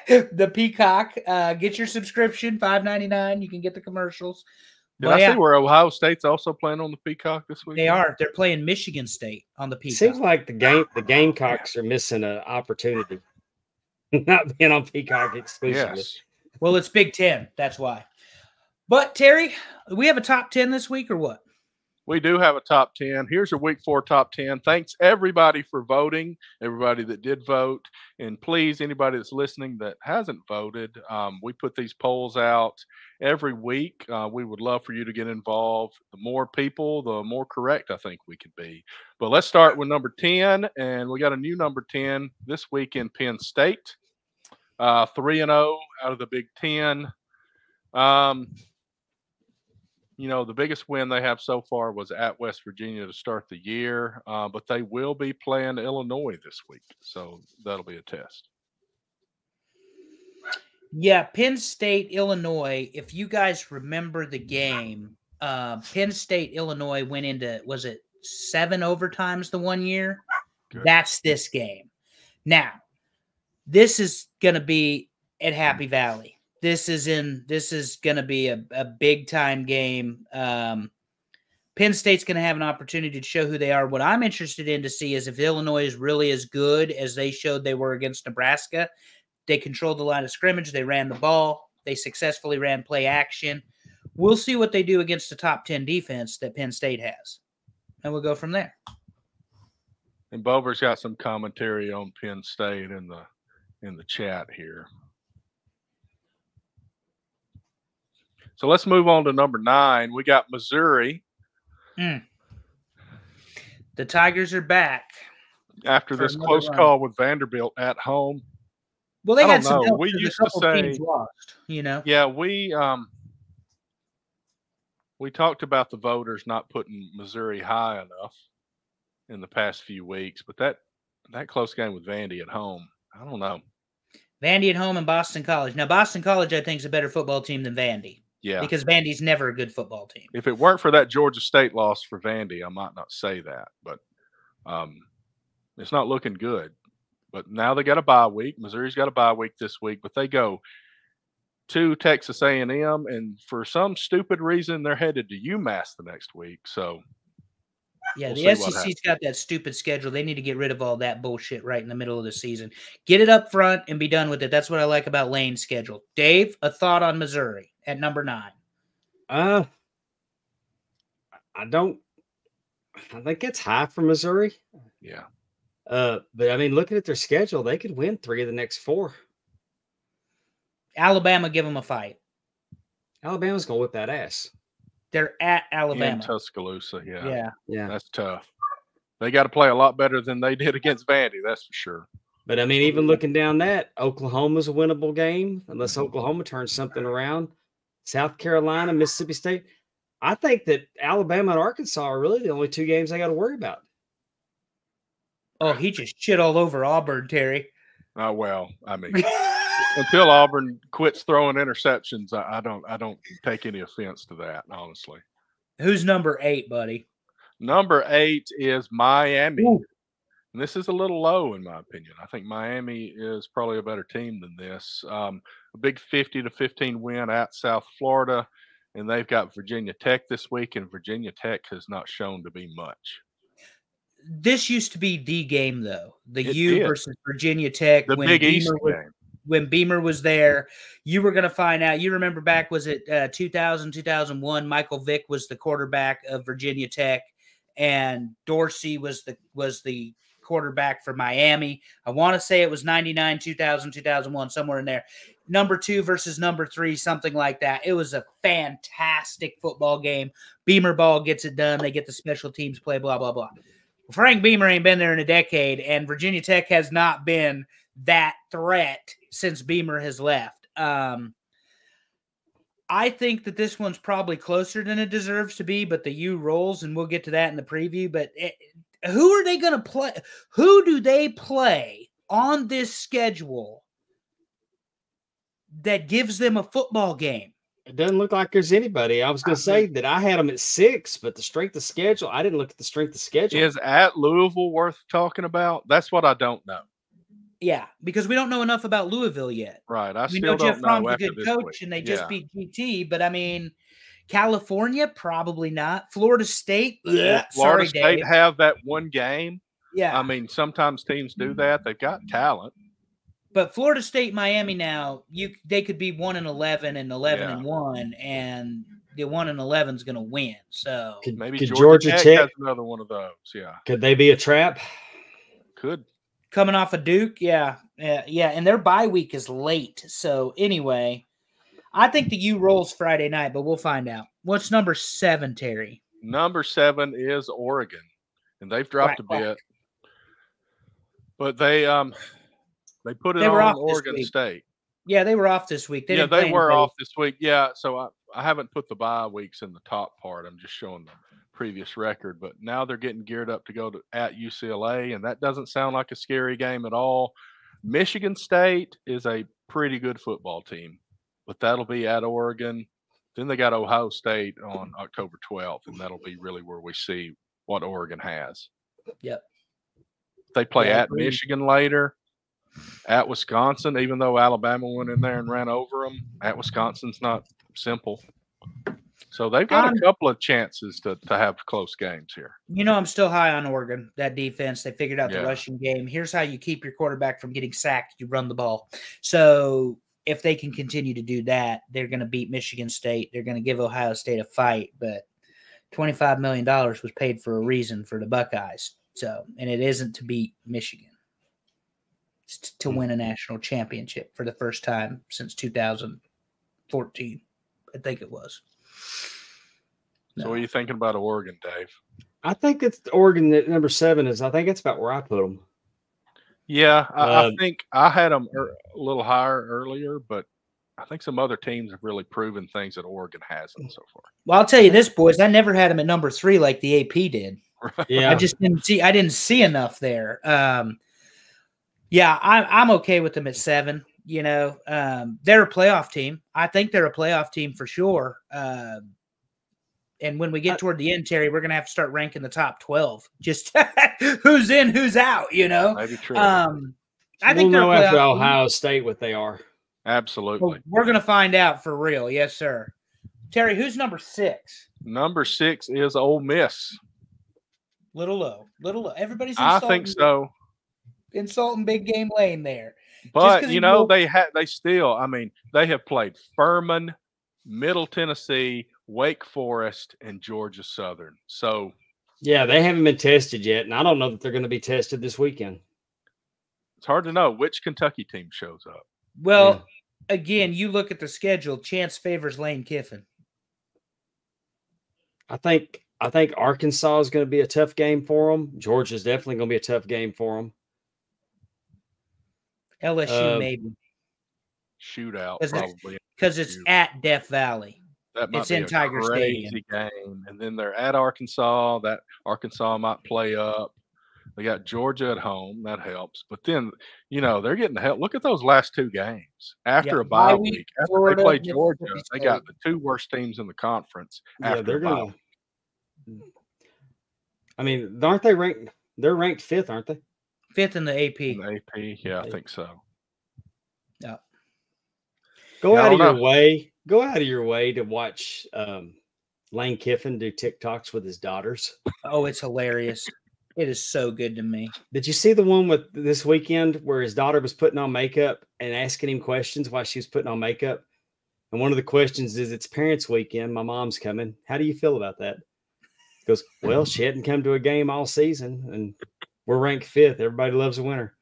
the Peacock. Get your subscription, $5.99. You can get the commercials. Did I see where Ohio State's also playing on the Peacock this week? They are. They're playing Michigan State on the Peacock. Seems like the Gamecocks are missing an opportunity, not being on Peacock exclusively. Yes. Well, it's Big Ten. That's why. But Terry, we have a top 10 this week or what? We do have a top 10. Here's your week 4 top 10. Thanks everybody for voting, everybody that did vote. And please, anybody that's listening that hasn't voted, we put these polls out every week. We would love for you to get involved. The more people, the more correct I think we could be. But let's start with number 10. And we got a new number 10 this week in Penn State. 3-0 out of the Big Ten. The biggest win they have so far was at West Virginia to start the year, but they will be playing Illinois this week, so that'll be a test. Yeah, Penn State, Illinois. If you guys remember the game, Penn State, Illinois went into, was it 7 overtimes the one year? Good. That's this game. Now, this is going to be at Happy Valley. This is going to be a big time game. Penn State's going to have an opportunity to show who they are. What I'm interested in to see is if Illinois is really as good as they showed they were against Nebraska. They controlled the line of scrimmage. They ran the ball. They successfully ran play action. We'll see what they do against the top 10 defense that Penn State has. And we'll go from there. And Bober's got some commentary on Penn State in the chat here. So let's move on to number 9. We got Missouri. The Tigers are back. After this close call with Vanderbilt at home. Well, they had some help. We used to say, lost, Yeah, we talked about the voters not putting Missouri high enough in the past few weeks, but that close game with Vandy at home, I don't know. Vandy at home and Boston College. Now, Boston College, I think, is a better football team than Vandy. Yeah. Because Vandy's never a good football team. If it weren't for that Georgia State loss for Vandy, I might not say that. But it's not looking good. But now they got a bye week. Missouri's got a bye week this week. But they go to Texas A&M. And for some stupid reason, they're headed to UMass the next week. So, yeah, the SEC's got that stupid schedule. They need to get rid of all that bullshit right in the middle of the season. Get it up front and be done with it. That's what I like about Lane's schedule. Dave, a thought on Missouri at number 9? I think it's high for Missouri. Yeah. But I mean, looking at their schedule, they could win 3 of the next 4. Alabama, give them a fight. Alabama's going to whip that ass. They're at Alabama. In Tuscaloosa, Yeah. That's tough. They got to play a lot better than they did against Vandy, that's for sure. But, I mean, even looking down that, Oklahoma's a winnable game unless Oklahoma turns something around. South Carolina, Mississippi State. I think that Alabama and Arkansas are really the only 2 games they got to worry about. Oh, he just shit all over Auburn, Terry. Oh, well, I mean, until Auburn quits throwing interceptions, I don't take any offense to that, honestly. Who's number 8, buddy? Number 8 is Miami. Ooh. And this is a little low, in my opinion. I think Miami is probably a better team than this. A big 50-15 win at South Florida, and they've got Virginia Tech this week, and Virginia Tech has not shown to be much. This used to be the game, though. The U versus Virginia Tech. The Big East game. When Beamer was there, you were going to find out. You remember back, was it 2000, 2001? Michael Vick was the quarterback of Virginia Tech, and Dorsey was the quarterback for Miami. I want to say it was 99, 2000, 2001, somewhere in there. Number 2 versus number 3, something like that. It was a fantastic football game. Beamer ball gets it done. They get the special teams play, blah, blah, blah. Frank Beamer ain't been there in a decade, and Virginia Tech has not been that threat since Beamer has left. I think that this one's probably closer than it deserves to be, but the U rolls, and we'll get to that in the preview. But who are they going to play? Who do they play on this schedule that gives them a football game? It doesn't look like there's anybody. I was going to say that I had them at 6, but the strength of schedule, I didn't look at the strength of schedule. Is at Louisville worth talking about? That's what I don't know. Yeah, because we don't know enough about Louisville yet. Right. I we still know Jeff don't know. Fromm's a good coach, week. And they just beat GT. But I mean, California, probably not. Florida State, Florida State Dave. have that one game. Yeah. I mean, sometimes teams do that. They've got talent. But Florida State, Miami now, they could be 1-11 and 11-1, and the 1-11 is going to win. So maybe could Georgia Tech has another one of those. Yeah. Could they be a trap? Could. Coming off of Duke, yeah. And their bye week is late. So anyway, I think the U rolls Friday night, but we'll find out. What's number 7, Terry? Number 7 is Oregon, and they've dropped a bit, but they put it on Oregon State. Yeah, they were off this week. They were off this week. Yeah, so I haven't put the bye weeks in the top part. I'm just showing the previous record, but now they're getting geared up to go at UCLA, and that doesn't sound like a scary game at all. Michigan State is a pretty good football team, but that'll be at Oregon. Then they got Ohio State on October 12th, and that'll be really where we see what Oregon has. Yep. They play at Michigan later, at Wisconsin, even though Alabama went in there and ran over them. At Wisconsin's not simple. So they've got a couple of chances to have close games here. I'm still high on Oregon, that defense. They figured out the rushing game. Here's how you keep your quarterback from getting sacked. You run the ball. So if they can continue to do that, they're going to beat Michigan State. They're going to give Ohio State a fight. But $25 million was paid for a reason for the Buckeyes. So, and it isn't to beat Michigan. It's to win a national championship for the first time since 2014, I think it was. So what are you thinking about Oregon, Dave? I think it's Oregon at number 7 is. I think it's about where I put them. Yeah, I think I had them a little higher earlier, but I think some other teams have really proven things that Oregon hasn't so far. Well, I'll tell you this, boys. I never had them at number 3 like the AP did. Yeah, I just didn't see. I didn't see enough there. Yeah, I'm okay with them at 7. They're a playoff team. I think they're a playoff team for sure. And when we get toward the end, Terry, we're going to have to start ranking the top 12. Just who's in, who's out, Maybe true. I think we'll know after team. Ohio State what they are. Absolutely. Well, we're going to find out for real. Yes, sir. Terry, who's number 6? Number 6 is Ole Miss. Little low. Everybody's insulting. I think so. Insulting Big Game Lane there. But, they have played Furman, Middle Tennessee, Wake Forest, and Georgia Southern. So, yeah, they haven't been tested yet, and I don't know that they're going to be tested this weekend. It's hard to know which Kentucky team shows up. Well, again, you look at the schedule. Chance favors Lane Kiffin. I think Arkansas is going to be a tough game for them. Georgia's definitely going to be a tough game for them. LSU maybe. Shootout probably. Because it's at Death Valley. That might it's be in a Tiger crazy Stadium. game. And then they're at Arkansas. That Arkansas might play up. They got Georgia at home. That helps. But then, they're getting help. Look at those last 2 games. After a bye week, after Florida, they play Georgia, they got the 2 worst teams in the conference. After they're aren't they ranked? They're ranked 5th, aren't they? 5th in the AP. Yeah, I think so. Yeah. Go out of your way to watch Lane Kiffin do TikToks with his daughters. Oh, it's hilarious. It is so good to me. Did you see the one with this weekend where his daughter was putting on makeup and asking him questions while she was putting on makeup? And one of the questions is, it's parents' weekend. My mom's coming. How do you feel about that? He goes, well, she hadn't come to a game all season, and we're ranked 5th. Everybody loves a winner.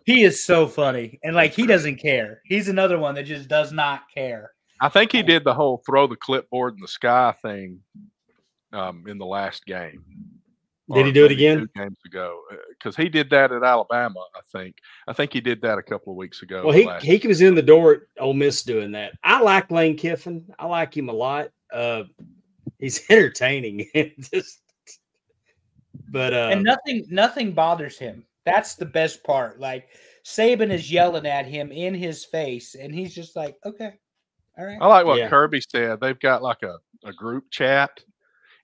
He is so funny. And, he doesn't care. He's another one that just does not care. I think he did the whole throw the clipboard in the sky thing in the last game. Did he do it again? 2 games ago. Because he did that at Alabama, I think. I think he did that a couple of weeks ago. Well, he was in the door at Ole Miss doing that. I like Lane Kiffin. I like him a lot. He's entertaining. And nothing bothers him. That's the best part. Saban is yelling at him in his face, and he's just like, okay, all right. I like what Kirby said. They've got a group chat,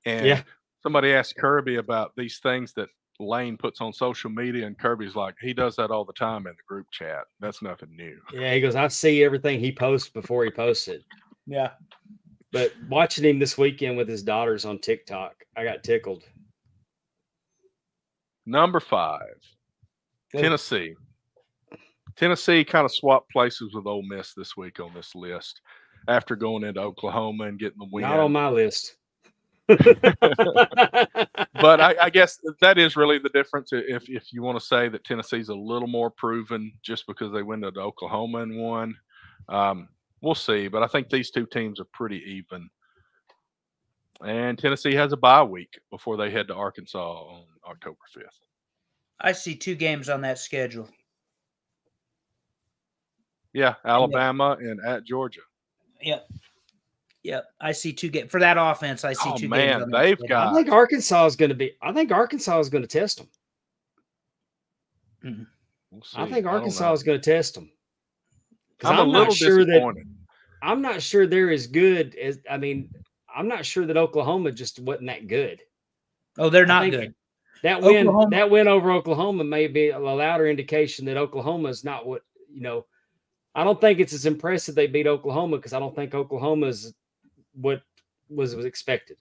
and somebody asked Kirby about these things that Lane puts on social media, and Kirby's like, he does that all the time in the group chat. That's nothing new. Yeah, he goes, I see everything he posts before he posts it. Yeah. But watching him this weekend with his daughters on TikTok, I got tickled. Number 5. Tennessee. Tennessee kind of swapped places with Ole Miss this week on this list after going into Oklahoma and getting the win. Not on my list. But I guess that is really the difference. If you want to say that Tennessee's a little more proven just because they went to Oklahoma and won, we'll see. But I think these two teams are pretty even. And Tennessee has a bye week before they head to Arkansas on October 5th. I see 2 games on that schedule. Yeah, Alabama and at Georgia. Yep. I see 2 games for that offense. I see 2 games. On they've that got. I think Arkansas is going to test them. Mm-hmm. We'll I think Arkansas is going to test them. I'm a little disappointed. I'm not sure they're as good as. I mean, I'm not sure that Oklahoma just wasn't that good. Oh, they're not good. That win over Oklahoma may be a louder indication that Oklahoma is not what I don't think it's as impressive they beat Oklahoma because I don't think Oklahoma is what was expected.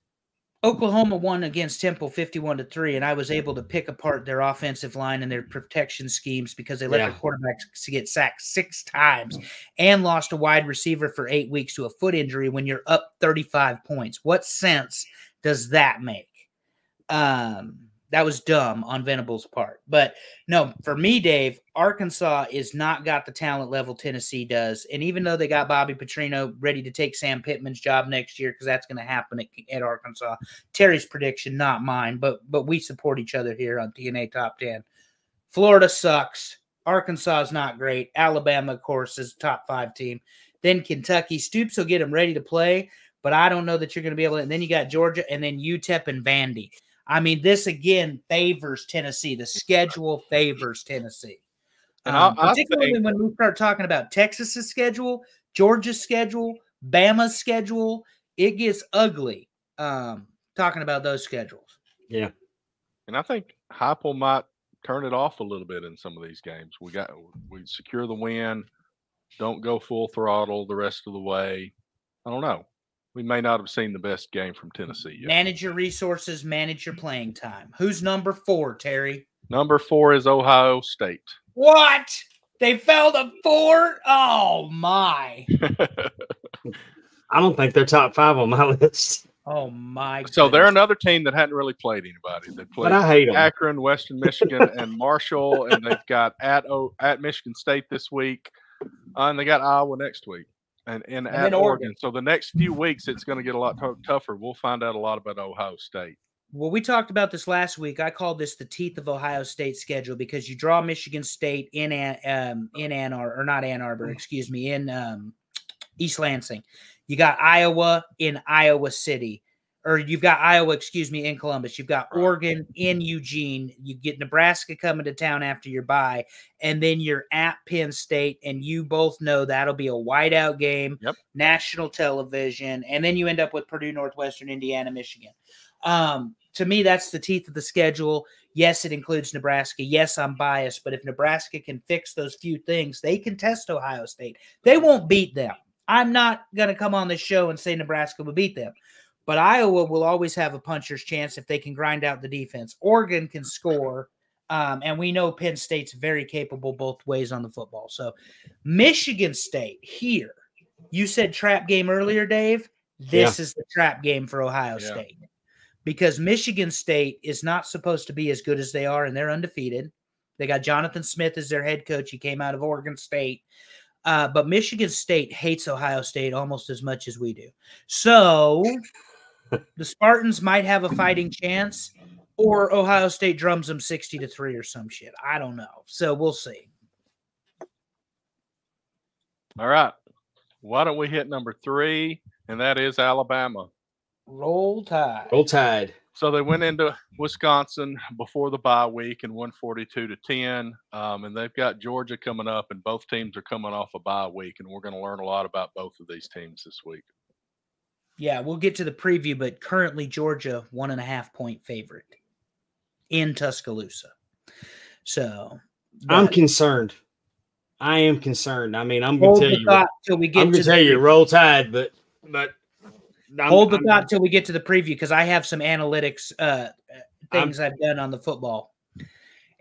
Oklahoma won against Temple 51-3, and I was able to pick apart their offensive line and their protection schemes because they let their quarterbacks get sacked 6 times and lost a wide receiver for 8 weeks to a foot injury when you're up 35 points. What sense does that make? That was dumb on Venable's part. But no, for me, Dave, Arkansas is not got the talent level Tennessee does. And even though they got Bobby Petrino ready to take Sam Pittman's job next year, because that's going to happen at Arkansas, Terry's prediction, not mine, but we support each other here on TNA Top 10. Florida sucks. Arkansas is not great. Alabama, of course, is a top 5 team. Then Kentucky. Stoops will get them ready to play, but I don't know that you're going to be able to. And then you got Georgia and then UTEP and Vandy. I mean, this again favors Tennessee. The schedule favors Tennessee. Particularly when we start talking about Texas's schedule, Georgia's schedule, Bama's schedule, it gets ugly talking about those schedules. Yeah. And I think Heupel might turn it off a little bit in some of these games. We secure the win, don't go full throttle the rest of the way. I don't know. We may not have seen the best game from Tennessee yet. Manage your resources, manage your playing time. Who's number 4, Terry? Number 4 is Ohio State. What? They fell to 4? Oh, my. I don't think they're top 5 on my list. Oh, my goodness. So they're another team that hadn't really played anybody. They played but I hate them. Akron, Western Michigan, and Marshall, and they've got at Michigan State this week, and they got Iowa next week. And at Oregon. So the next few weeks, it's going to get a lot tougher. We'll find out a lot about Ohio State. Well, we talked about this last week. I called this the teeth of Ohio State's schedule because you draw Michigan State in Ann Arbor, or not Ann Arbor, excuse me, in East Lansing. You got Iowa in Iowa City. Or you've got Iowa, in Columbus. You've got Oregon in Eugene. You get Nebraska coming to town after your bye. And then you're at Penn State, and you both know that'll be a whiteout game, national television. And then you end up with Purdue, Northwestern, Indiana, Michigan. To me, that's the teeth of the schedule. Yes, it includes Nebraska. Yes, I'm biased. But if Nebraska can fix those few things, they can test Ohio State. They won't beat them. I'm not going to come on this show and say Nebraska will beat them. But Iowa will always have a puncher's chance if they can grind out the defense. Oregon can score, and we know Penn State's very capable both ways on the football. So Michigan State here, you said trap game earlier, Dave. This is the trap game for Ohio State because Michigan State is not supposed to be as good as they are, and they're undefeated. They got Jonathan Smith as their head coach. He came out of Oregon State. But Michigan State hates Ohio State almost as much as we do. So the Spartans might have a fighting chance, or Ohio State drums them 60-3 or some shit. I don't know. So we'll see. All right. Why don't we hit number 3, and that is Alabama. Roll Tide. Roll Tide. So they went into Wisconsin before the bye week and won 42-10. And they've got Georgia coming up, and both teams are coming off a bye week, and we're going to learn a lot about both of these teams this week. Yeah, we'll get to the preview, but currently Georgia 1.5-point favorite in Tuscaloosa. So I'm concerned. I am concerned. I mean, I'm going to tell you, roll Tide, but hold the thought till we get to the preview because I have some analytics things I've done on the football.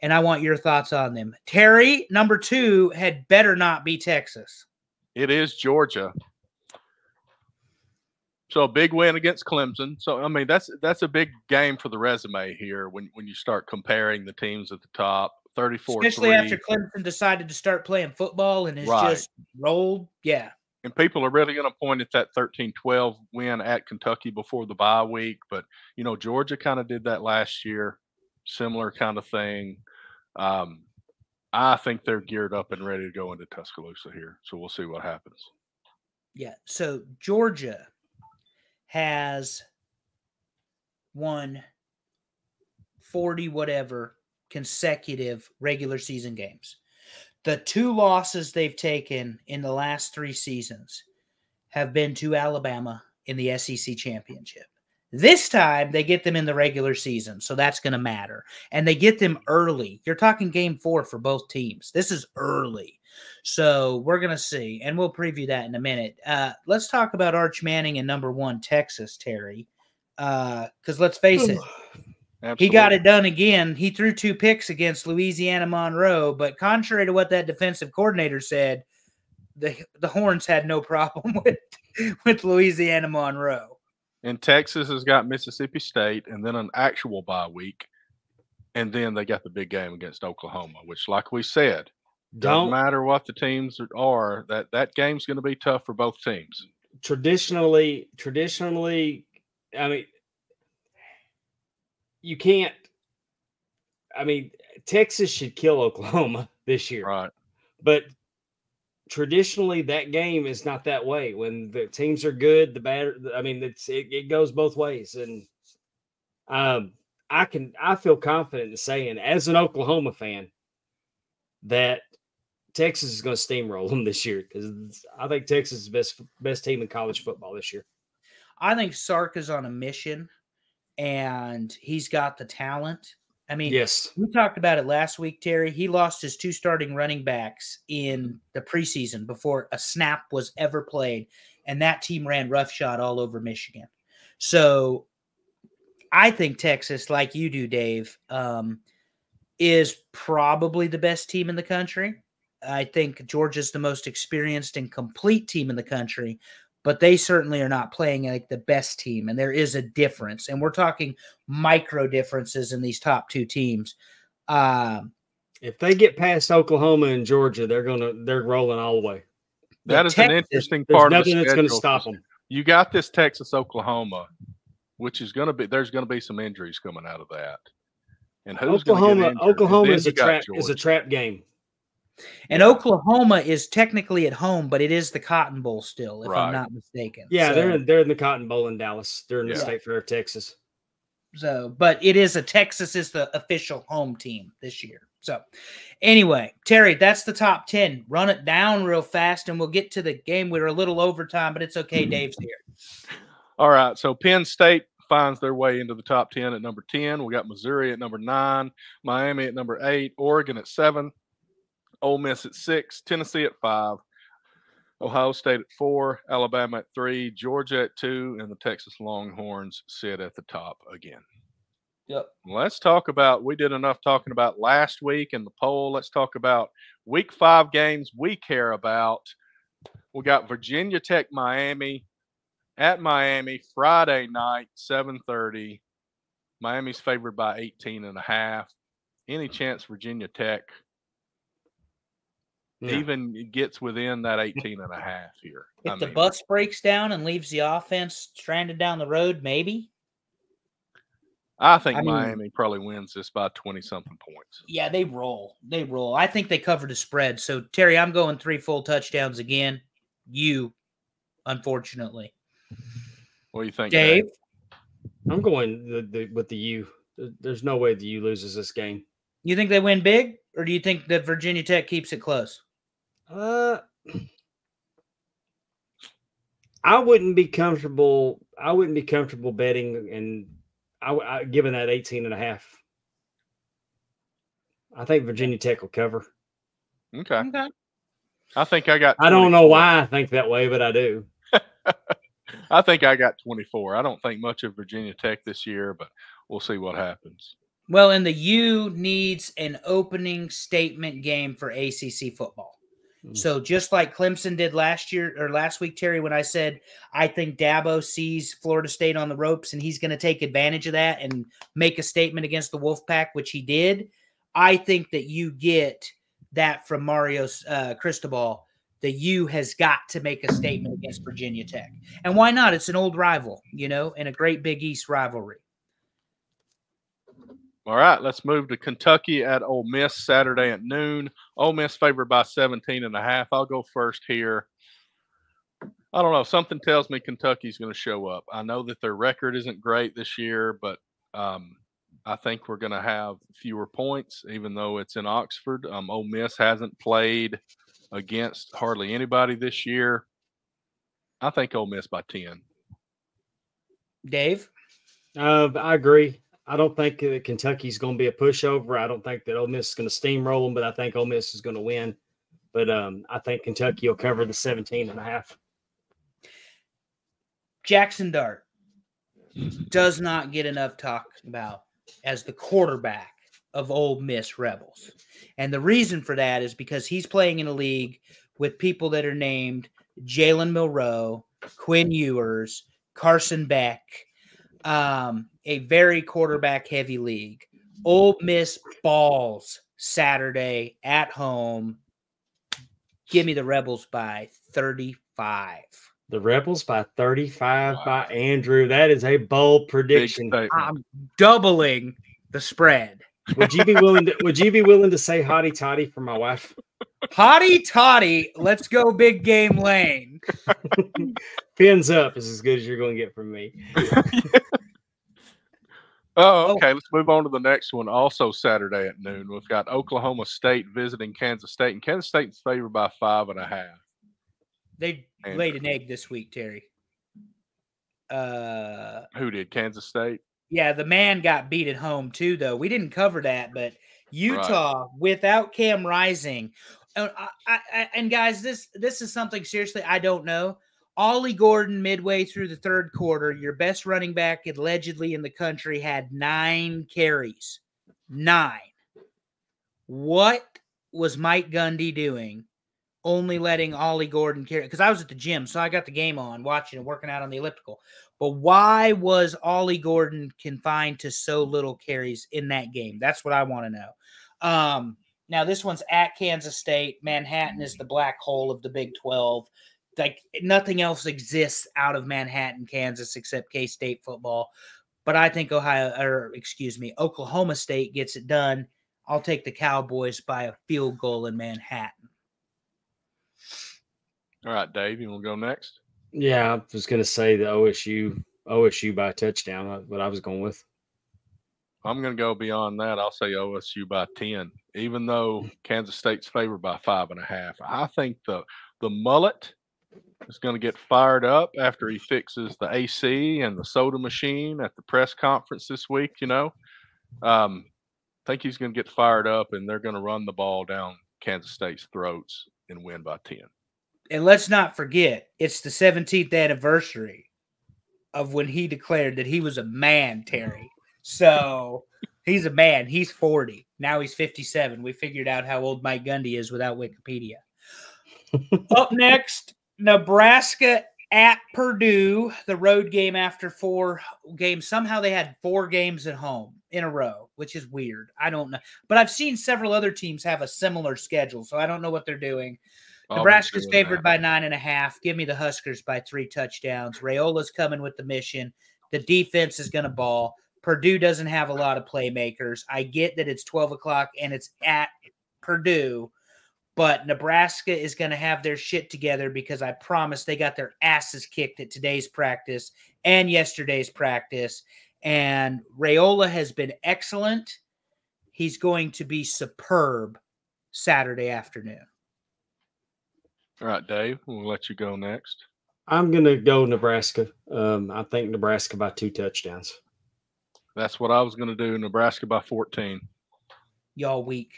and I want your thoughts on them. Terry, number 2 had better not be Texas. It is Georgia. So a big win against Clemson. So I mean that's a big game for the resume here when you start comparing the teams at the top. 34-3. Especially after Clemson decided to start playing football and has just rolled. Yeah. And people are really going to point at that 13-12 win at Kentucky before the bye week. But, Georgia kind of did that last year, similar kind of thing. I think they're geared up and ready to go into Tuscaloosa here. So we'll see what happens. Yeah. So Georgia has won 40 whatever consecutive regular season games. The 2 losses they've taken in the last 3 seasons have been to Alabama in the SEC championship. This time they get them in the regular season, so that's going to matter. And they get them early. You're talking game 4 for both teams. This is early. So we're going to see, and we'll preview that in a minute. Let's talk about Arch Manning and number 1, Texas, Terry. Because let's face it, Absolutely. he got it done again. He threw 2 picks against Louisiana Monroe, but contrary to what that defensive coordinator said, the Horns had no problem with Louisiana Monroe. And Texas has got Mississippi State and then an actual bye week. And then they got the big game against Oklahoma, which, like we said, doesn't matter what the teams are, that game's going to be tough for both teams. Traditionally, I mean, you can't. I mean, Texas should kill Oklahoma this year, right? But traditionally, that game is not that way. When the teams are good, the bad. I mean, it goes both ways, and I feel confident in saying, as an Oklahoma fan, that Texas is going to steamroll them this year because I think Texas is the best team in college football this year. I think Sark is on a mission. And he's got the talent. I mean, yes, we talked about it last week, Terry. He lost his 2 starting running backs in the preseason before a snap was ever played. And that team ran roughshod all over Michigan. So I think Texas, like you do, Dave, is probably the best team in the country. I think Georgia's the most experienced and complete team in the country. But they certainly are not playing like the best team, and there is a difference. And we're talking micro differences in these top 2 teams. If they get past Oklahoma and Georgia, they're rolling all the way. That is an interesting part of the schedule. Nothing that's going to stop them. You got this Texas-Oklahoma, which is going to be – there's going to be some injuries coming out of that. And who's going to get injured? Oklahoma is a trap game. And Oklahoma is technically at home, but it is the Cotton Bowl still, if I'm not mistaken. Yeah, so, they're in the Cotton Bowl in Dallas. They're in the State Fair of Texas. So, but Texas is the official home team this year. So, anyway, Terry, that's the top 10. Run it down real fast, and we'll get to the game. We're a little overtime, but it's okay. Dave's here. All right. So, Penn State finds their way into the top 10 at number 10. We got Missouri at number 9, Miami at number 8, Oregon at 7. Ole Miss at 6, Tennessee at 5, Ohio State at 4, Alabama at 3, Georgia at 2, and the Texas Longhorns sit at the top again. Yep. Let's talk about – we did enough talking about last week in the poll. Let's talk about Week 5 games we care about. We got Virginia Tech, Miami, at Miami, Friday night, 7:30. Miami's favored by 18.5. Any chance Virginia Tech – even gets within that 18.5 here? If the bus breaks down and leaves the offense stranded down the road, maybe. I think Miami probably wins this by 20-something points. Yeah, they roll. They roll. I think they cover the spread. So, Terry, I'm going 3 full touchdowns again. You, unfortunately. What do you think, Dave? I'm going with the U. There's no way the U loses this game. You think they win big, or do you think that Virginia Tech keeps it close? I wouldn't be comfortable betting, and I given that 18.5. I think Virginia Tech will cover. Okay. I think I got 24. I don't know why I think that way, but I do. I think I got 24. I don't think much of Virginia Tech this year, but we'll see what happens. Well, and the U needs an opening statement game for ACC football. So just like Clemson did last week, Terry, when I said I think Dabo sees Florida State on the ropes and he's going to take advantage of that and make a statement against the Wolfpack, which he did. I think that you get that from Mario Cristobal. The U has got to make a statement against Virginia Tech. And why not? It's an old rival, and a great Big East rivalry. All right, let's move to Kentucky at Ole Miss Saturday at noon. Ole Miss favored by 17.5. I'll go first here. I don't know. Something tells me Kentucky's going to show up. I know that their record isn't great this year, but I think we're going to have fewer points, even though it's in Oxford. Ole Miss hasn't played against hardly anybody this year. I think Ole Miss by 10. Dave? I agree. I don't think that Kentucky's going to be a pushover. I don't think that Ole Miss is going to steamroll them, but I think Ole Miss is going to win. But I think Kentucky will cover the 17.5. Jackson Dart does not get enough talked about as the quarterback of Ole Miss Rebels. And the reason for that is because he's playing in a league with people that are named Jalen Milroe, Quinn Ewers, Carson Beck, a very quarterback-heavy league. Ole Miss balls Saturday at home. Give me the Rebels by 35. The Rebels by 35 by Andrew. That is a bold prediction. I'm doubling the spread. Would you be willing to say hotty toddy for my wife? Hotty toddy. Let's go Big Game Lane. Pins up is as good as you're going to get from me. Oh, okay. Let's move on to the next one. Also Saturday at noon, we've got Oklahoma State visiting Kansas State, and Kansas State's favored by 5.5. They laid an egg this week, Terry. Who did? Kansas State? Yeah, the man got beat at home too, though. We didn't cover that, but Utah without Cam Rising. And guys, this is something seriously I don't know. Ollie Gordon, midway through the third quarter, your best running back allegedly in the country, had 9 carries. 9. What was Mike Gundy doing? Only letting Ollie Gordon carry, because I was at the gym, so I got the game on, watching and working out on the elliptical. But why was Ollie Gordon confined to so little carries in that game? That's what I want to know. Now, this one's at Kansas State. Manhattan is the black hole of the Big 12. Like, nothing else exists out of Manhattan, Kansas, except K-State football. But I think Oklahoma State gets it done. I'll take the Cowboys by a field goal in Manhattan. All right, Dave, you want to go next? Yeah, I was going to say the OSU by a touchdown, what I was going with. I'm going to go beyond that. I'll say OSU by 10, even though Kansas State's favored by 5.5. I think the mullet is going to get fired up after he fixes the AC and the soda machine at the press conference this week, I think he's going to get fired up, and they're going to run the ball down Kansas State's throats and win by 10. And let's not forget, it's the 17th anniversary of when he declared that he was a man, Terry. So he's a man. He's 40. Now he's 57. We figured out how old Mike Gundy is without Wikipedia. Up next, Nebraska at Purdue, the road game after 4 games. Somehow they had 4 games at home in a row, which is weird. I don't know. But I've seen several other teams have a similar schedule, so I don't know what they're doing. Nebraska's favored by 9.5. Give me the Huskers by 3 touchdowns. Rayola's coming with the mission. The defense is going to ball. Purdue doesn't have a lot of playmakers. I get that it's 12 o'clock and it's at Purdue, but Nebraska is going to have their shit together because I promise they got their asses kicked at today's practice and yesterday's practice. And Rayola has been excellent. He's going to be superb Saturday afternoon. All right, Dave, we'll let you go next. I'm going to go Nebraska. I think Nebraska by 2 touchdowns. That's what I was going to do. Nebraska by 14. Y'all weak.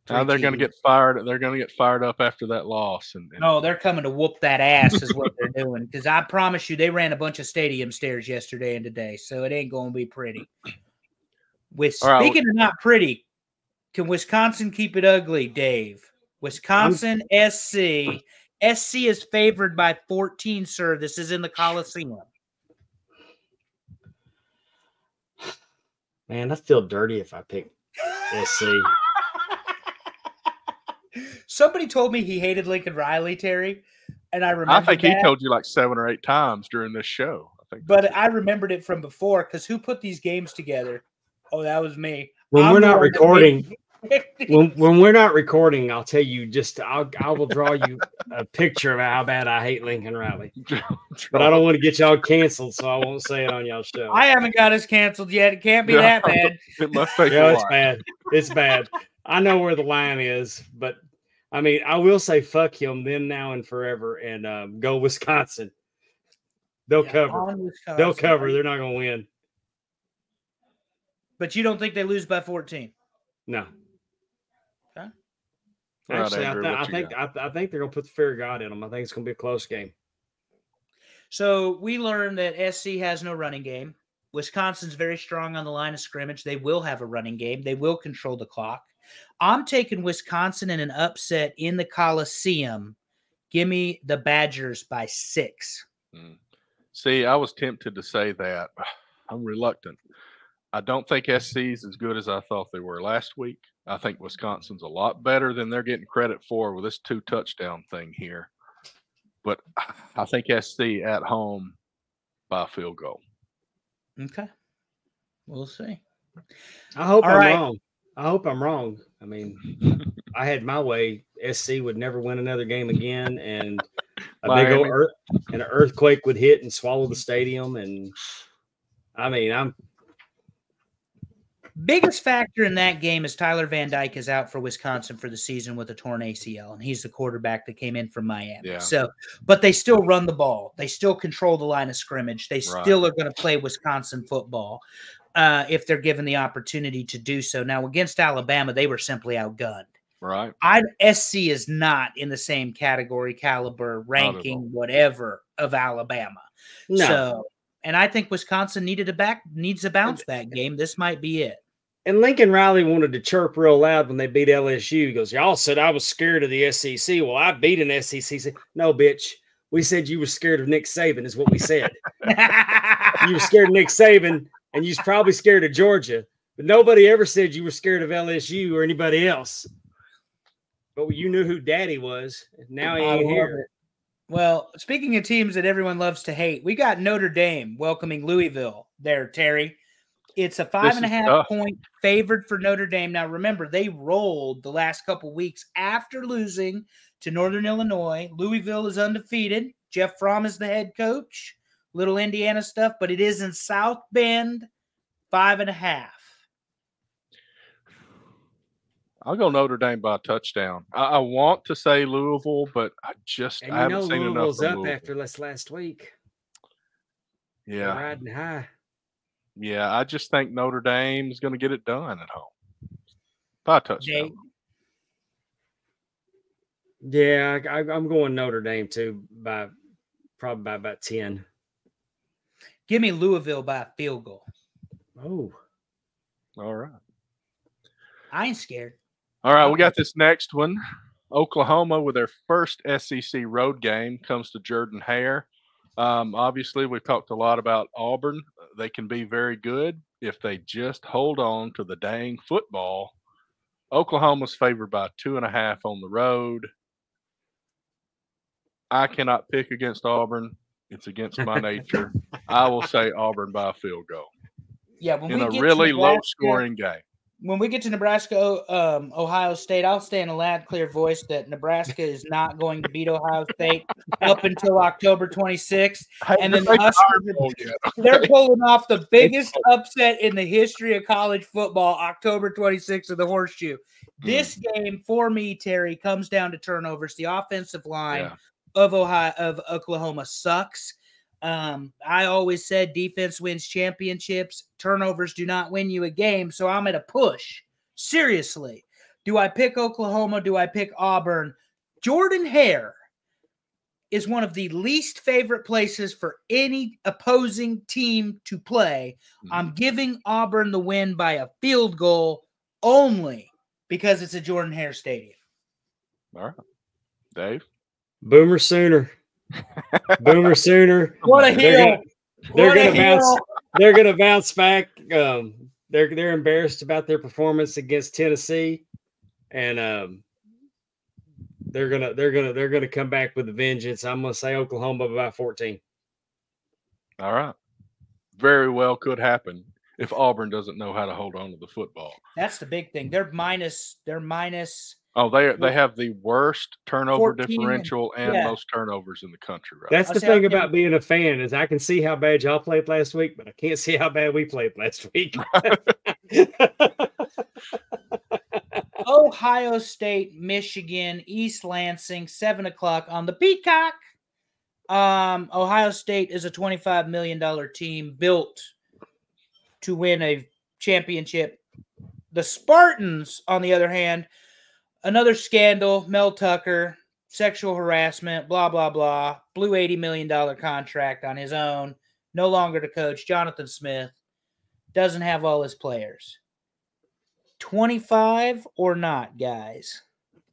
Now they're going to get fired. They're going to get fired up after that loss. No, they're coming to whoop that ass is what they're doing. Because I promise you, they ran a bunch of stadium stairs yesterday and today, so it ain't going to be pretty. All right. Speaking of not pretty, can Wisconsin keep it ugly, Dave? Wisconsin, SC. SC is favored by 14, sir. This is in the Coliseum. Man, I feel dirty if I pick SC. Somebody told me he hated Lincoln Riley, Terry, and I remember. I think he told you like 7 or 8 times during this show. But I remembered it from before because who put these games together? Oh, that was me. When we're not recording, when we're not recording, I'll tell you. I will draw you a picture of how bad I hate Lincoln Riley. But I don't want to get y'all canceled, so I won't say it on y'all's show. I haven't got us canceled yet. It can't be that bad. It must take it's bad. It's bad. I know where the line is, but I mean, I will say fuck him then, now, and forever, and go Wisconsin. They'll cover. They'll cover. They're not going to win. But you don't think they lose by 14? No. Okay. Actually, I think they're going to put the fear of God in them. I think it's going to be a close game. So we learned that SC has no running game. Wisconsin's very strong on the line of scrimmage. They will have a running game. They will control the clock. I'm taking Wisconsin in an upset in the Coliseum. Give me the Badgers by 6. See, I was tempted to say that. I'm reluctant. I don't think SC's as good as I thought they were last week. I think Wisconsin's a lot better than they're getting credit for with this 2-touchdown thing here. But I think SC at home by a field goal. Okay. We'll see. I hope I'm wrong. I mean, I had my way. SC would never win another game again, and a big old an earthquake would hit and swallow the stadium. And I mean, biggest factor in that game is Tyler Van Dyke is out for Wisconsin for the season with a torn ACL, and he's the quarterback that came in from Miami. Yeah. So, but they still run the ball. They still control the line of scrimmage. They still are going to play Wisconsin football if they're given the opportunity to do so. Now, against Alabama, they were simply outgunned. Right. SC is not in the same category, caliber, ranking, whatever of Alabama. No. So, and I think Wisconsin needs a bounce back game. This might be it. And Lincoln Riley wanted to chirp real loud when they beat LSU. He goes, y'all said I was scared of the SEC. Well, I beat an SEC. No, bitch. We said you were scared of Nick Saban is what we said. You were scared of Nick Saban, and you was probably scared of Georgia. But nobody ever said you were scared of LSU or anybody else. But you knew who Daddy was. Now he ain't here. Well, speaking of teams that everyone loves to hate, we got Notre Dame welcoming Louisville there, Terry. It's a 5.5 point favored for Notre Dame. Now, remember, they rolled the last couple weeks after losing to Northern Illinois. Louisville is undefeated. Jeff Fromm is the head coach. Little Indiana stuff, but it is in South Bend, 5.5. I'll go Notre Dame by a touchdown. I want to say Louisville, but I haven't seen Louisville's enough. Up after last week. Yeah, they're riding high. Yeah, I just think Notre Dame is going to get it done at home by a touchdown. Yeah, I'm going Notre Dame too probably by about 10. Give me Louisville by a field goal. Oh, all right. I ain't scared. All right, we got this next one. Oklahoma, with their first SEC road game, comes to Jordan-Hare. Obviously, we've talked a lot about Auburn. They can be very good if they just hold on to the dang football. Oklahoma's favored by 2.5 on the road. I cannot pick against Auburn. It's against my nature. I will say Auburn by a field goal. Yeah, in a really low-scoring game. When we get to Nebraska, Ohio State, I'll stay in a loud, clear voice that Nebraska is not going to beat Ohio State up until October 26th. And then they're pulling off the biggest upset in the history of college football, October 26th of the Horseshoe. This game, for me, Terry, comes down to turnovers. The offensive line of Oklahoma sucks. I always said defense wins championships. Turnovers do not win you a game. So I'm at a push. Seriously. Do I pick Oklahoma? Do I pick Auburn? Jordan-Hare is one of the least favorite places for any opposing team to play. I'm giving Auburn the win by a field goal only because it's a Jordan-Hare Stadium. All right. Dave? Boomer Sooner. Boomer Sooner. What a heel. They're going to bounce back. They're embarrassed about their performance against Tennessee, and they're gonna come back with a vengeance. I'm gonna say Oklahoma by 14. All right. Very well could happen if Auburn doesn't know how to hold on to the football. That's the big thing. They're minus. Oh, they have the worst turnover 14, differential and most turnovers in the country. Right. That's the thing about being a fan is I can see how bad y'all played last week, but I can't see how bad we played last week. Ohio State, Michigan, East Lansing, 7 o'clock on the Peacock. Ohio State is a $25 million team built to win a championship. The Spartans, on the other hand, another scandal, Mel Tucker, sexual harassment, blah, blah, blah. Blew $80 million contract on his own. No longer to coach. Jonathan Smith doesn't have all his players. 25 or not, guys?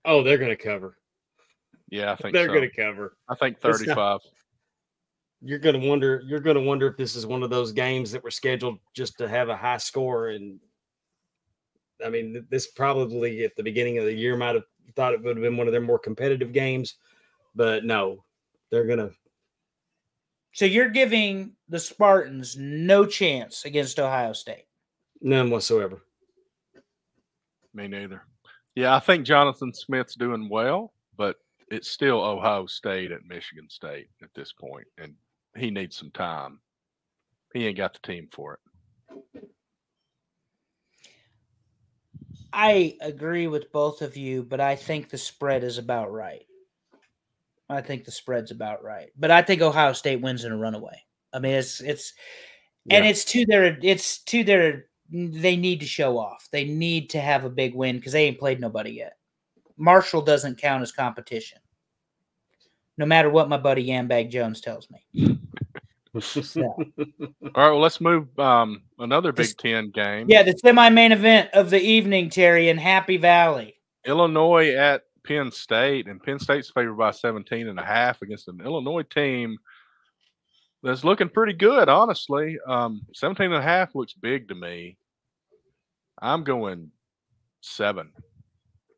Oh, they're going to cover. Yeah, I think they're going to cover. I think 35. You're going to wonder if this is one of those games that were scheduled just to have a high score. And I mean, this probably at the beginning of the year might have thought it would have been one of their more competitive games, but no, they're going to. So you're giving the Spartans no chance against Ohio State? None whatsoever. Me neither. Yeah, I think Jonathan Smith's doing well, but it's still Ohio State at Michigan State at this point, and he needs some time. He ain't got the team for it. I agree with both of you, but I think the spread is about right. I think the spread's about right. But I think Ohio State wins in a runaway. I mean, it's to their they need to show off. They need to have a big win because they ain't played nobody yet. Marshall doesn't count as competition, no matter what my buddy Yambag Jones tells me. So. All right, well, let's move another Big Ten game. Yeah, the semi-main event of the evening, Terry, in Happy Valley. Illinois at Penn State, and Penn State's favored by 17.5 against an Illinois team that's looking pretty good, honestly. 17.5 looks big to me. I'm going 7.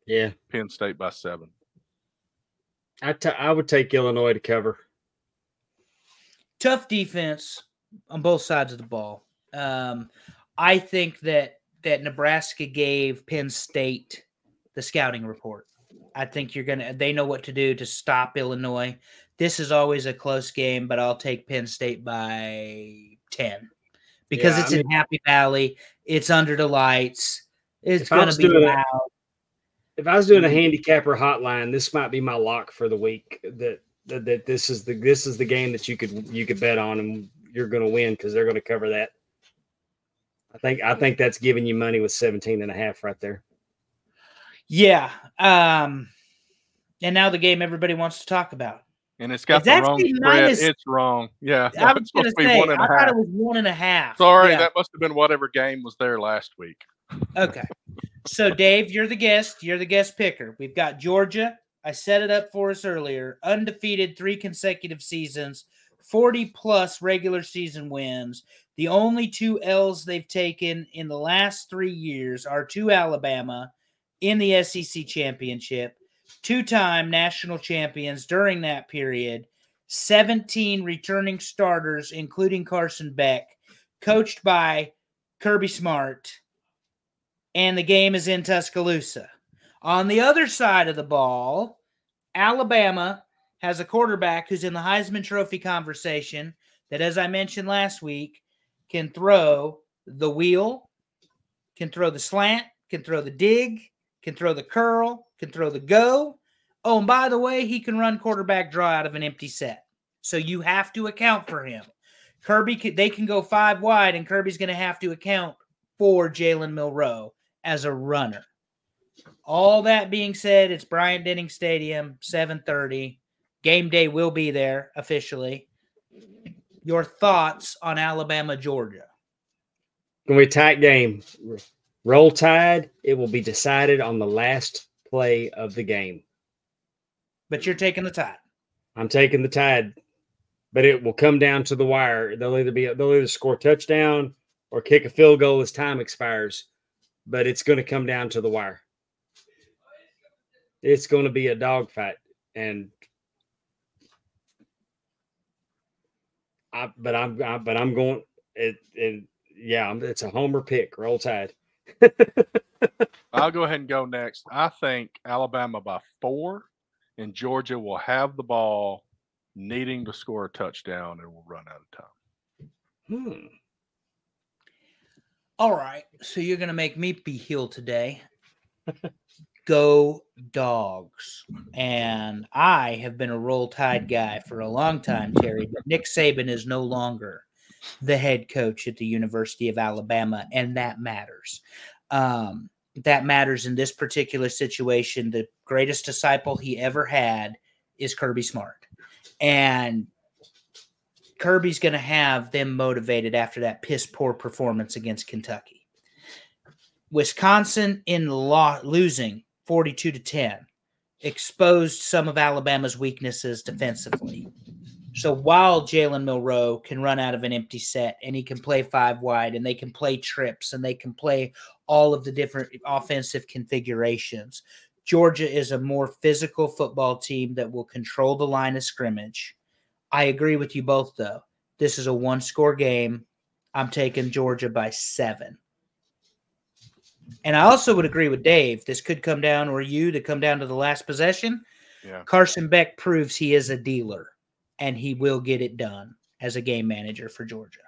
Yeah. Penn State by 7. I would take Illinois to cover. Tough defense on both sides of the ball. I think that Nebraska gave Penn State the scouting report. I think they know what to do to stop Illinois. This is always a close game, but I'll take Penn State by 10 because it's in Happy Valley. It's under the lights. It's going to be loud. If I was doing a handicapper hotline, this might be my lock for the week. That this is the game that you could bet on, and you're going to win because they're going to cover that. I think that's giving you money with 17.5 right there. Yeah. And now the game everybody wants to talk about. And it's got the wrong spread. It's wrong. Yeah. I was going to say, I thought it was 1.5. Sorry, that must have been whatever game was there last week. Okay. So, Dave, you're the guest. You're the guest picker. We've got Georgia. I set it up for us earlier. Undefeated 3 consecutive seasons, 40-plus regular season wins. The only 2 L's they've taken in the last 3 years are to Alabama in the SEC championship. 2-time national champions during that period, 17 returning starters, including Carson Beck, coached by Kirby Smart, and the game is in Tuscaloosa. On the other side of the ball, Alabama has a quarterback who's in the Heisman Trophy conversation that, as I mentioned last week, can throw the wheel, can throw the slant, can throw the dig, can throw the curl, can throw the go. Oh, and by the way, he can run quarterback draw out of an empty set. So you have to account for him. They can go 5 wide, and Kirby's going to have to account for Jalen Milroe as a runner. All that being said, it's Bryant-Denning Stadium, 7:30. Game day will be there officially. Your thoughts on Alabama, Georgia? Gonna be a tight game. Roll Tide. It will be decided on the last play of the game. But you're taking the Tide. I'm taking the Tide, but it will come down to the wire. They'll either score a touchdown or kick a field goal as time expires, but it's going to come down to the wire. It's going to be a dogfight, and I'm going. It's a homer pick. Roll Tide. I'll go ahead and go next. I think Alabama by 4, and Georgia will have the ball, needing to score a touchdown, and will run out of time. All right. So you're going to make me be heel today. Go Dogs. And I have been a Roll Tide guy for a long time, Terry, but Nick Saban is no longer the head coach at the University of Alabama, and that matters. That matters in this particular situation. The greatest disciple he ever had is Kirby Smart. And Kirby's going to have them motivated after that piss-poor performance against Kentucky. Wisconsin, in losing 42-10, exposed some of Alabama's weaknesses defensively. So while Jalen Milroe can run out of an empty set and he can play 5 wide and they can play trips and they can play all of the different offensive configurations, Georgia is a more physical football team that will control the line of scrimmage. I agree with you both, though. This is a 1-score game. I'm taking Georgia by 7. And I also would agree with Dave. This could come down, or you, to come down to the last possession. Yeah. Carson Beck proves he is a dealer, and he will get it done as a game manager for Georgia.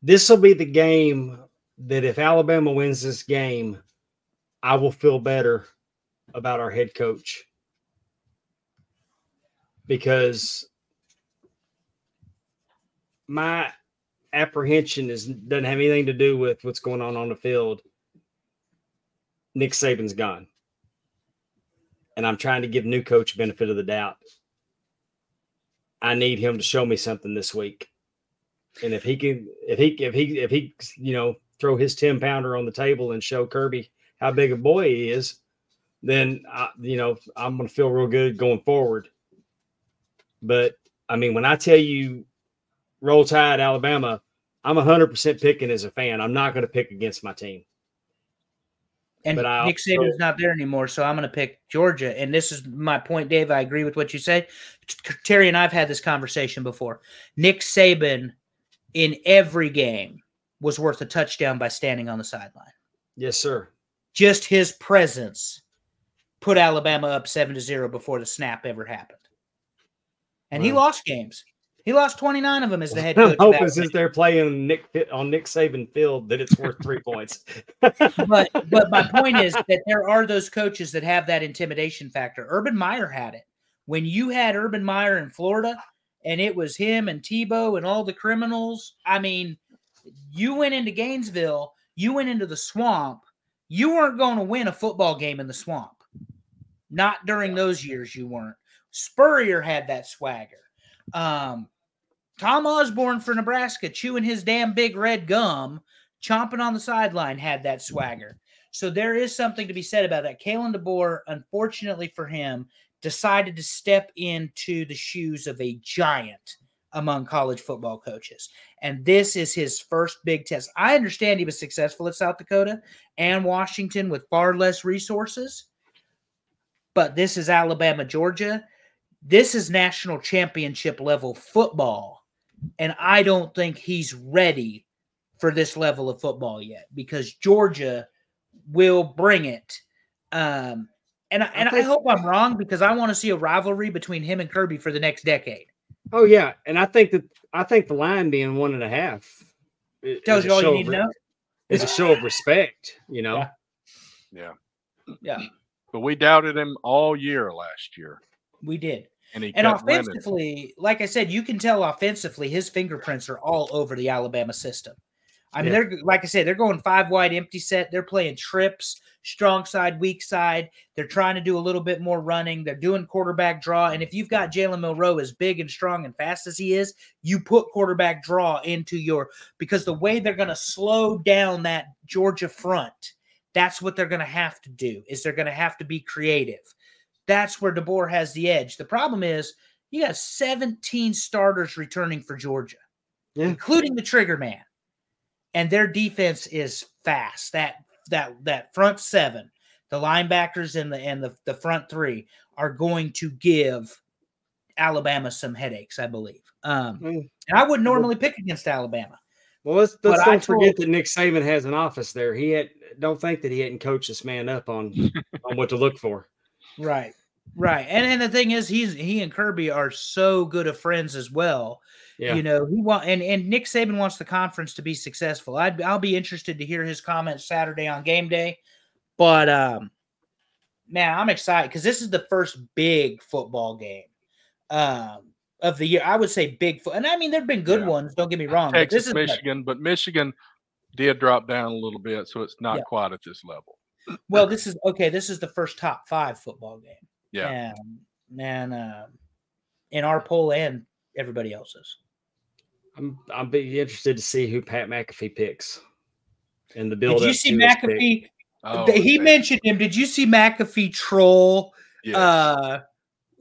This will be the game that if Alabama wins this game, I will feel better about our head coach. Because my apprehension doesn't have anything to do with what's going on the field. Nick Saban's gone. And I'm trying to give new coach benefit of the doubt. I need him to show me something this week. And if he throw his 10-pounder on the table and show Kirby how big a boy he is, then I'm going to feel real good going forward. But I mean, when I tell you Roll Tide Alabama, I'm 100% picking as a fan. I'm not going to pick against my team. And Nick Saban's not there anymore, so I'm going to pick Georgia. And this is my point, Dave. I agree with what you said. Terry and I have had this conversation before. Nick Saban in every game was worth a touchdown by standing on the sideline. Yes, sir. Just his presence put Alabama up 7-0 before the snap ever happened. And he lost games. He lost 29 of them as the head coach. I'm hoping since they're playing on Nick Saban field that it's worth 3 points. But my point is that there are those coaches that have that intimidation factor. Urban Meyer had it. When you had Urban Meyer in Florida and it was him and Tebow and all the criminals, I mean, you went into Gainesville, you went into the swamp, you weren't going to win a football game in the swamp. Not during those years you weren't. Spurrier had that swagger. Tom Osborne for Nebraska, chewing his damn big red gum, chomping on the sideline, had that swagger. So there is something to be said about that. Kalen DeBoer, unfortunately for him, decided to step into the shoes of a giant among college football coaches. And this is his first big test. I understand he was successful at South Dakota and Washington with far less resources, but this is Alabama, Georgia. This is national championship level football, and I don't think he's ready for this level of football yet because Georgia will bring it. And I hope I'm wrong because I want to see a rivalry between him and Kirby for the next decade. Oh yeah, and I think the line being 1.5 tells you all you need to know. It's a show of respect, you know. Yeah. Yeah. But we doubted him all year last year. We did. And offensively, like I said, you can tell offensively his fingerprints are all over the Alabama system. I mean, they're like I said, they're going 5 wide empty set. They're playing trips, strong side, weak side. They're trying to do a little bit more running. They're doing quarterback draw. And if you've got Jalen Milroe as big and strong and fast as he is, you put quarterback draw into because the way they're going to slow down that Georgia front, that's what they're going to have to do, is they're going to have to be creative. That's where DeBoer has the edge. The problem is you got 17 starters returning for Georgia, including the trigger man. And their defense is fast. That front 7, the linebackers and the front 3 are going to give Alabama some headaches, I believe. And I wouldn't normally pick against Alabama. Well, let's don't forget that Nick Saban has an office there. Don't think that he hadn't coached this man up on what to look for. Right. And the thing is, he and Kirby are so good of friends as well. Yeah. You know, and Nick Saban wants the conference to be successful. I'll be interested to hear his comments Saturday on game day. But man, I'm excited because this is the first big football game of the year. I would say big and I mean, there've been good ones. Don't get me wrong. Texas, but Michigan, but Michigan did drop down a little bit, so it's not quite at this level. Well, this is the first top 5 football game. Yeah, and in our poll and everybody else's. I'll be interested to see who Pat McAfee picks in the build. Did you see McAfee? He mentioned him. Did you see McAfee troll? Yes.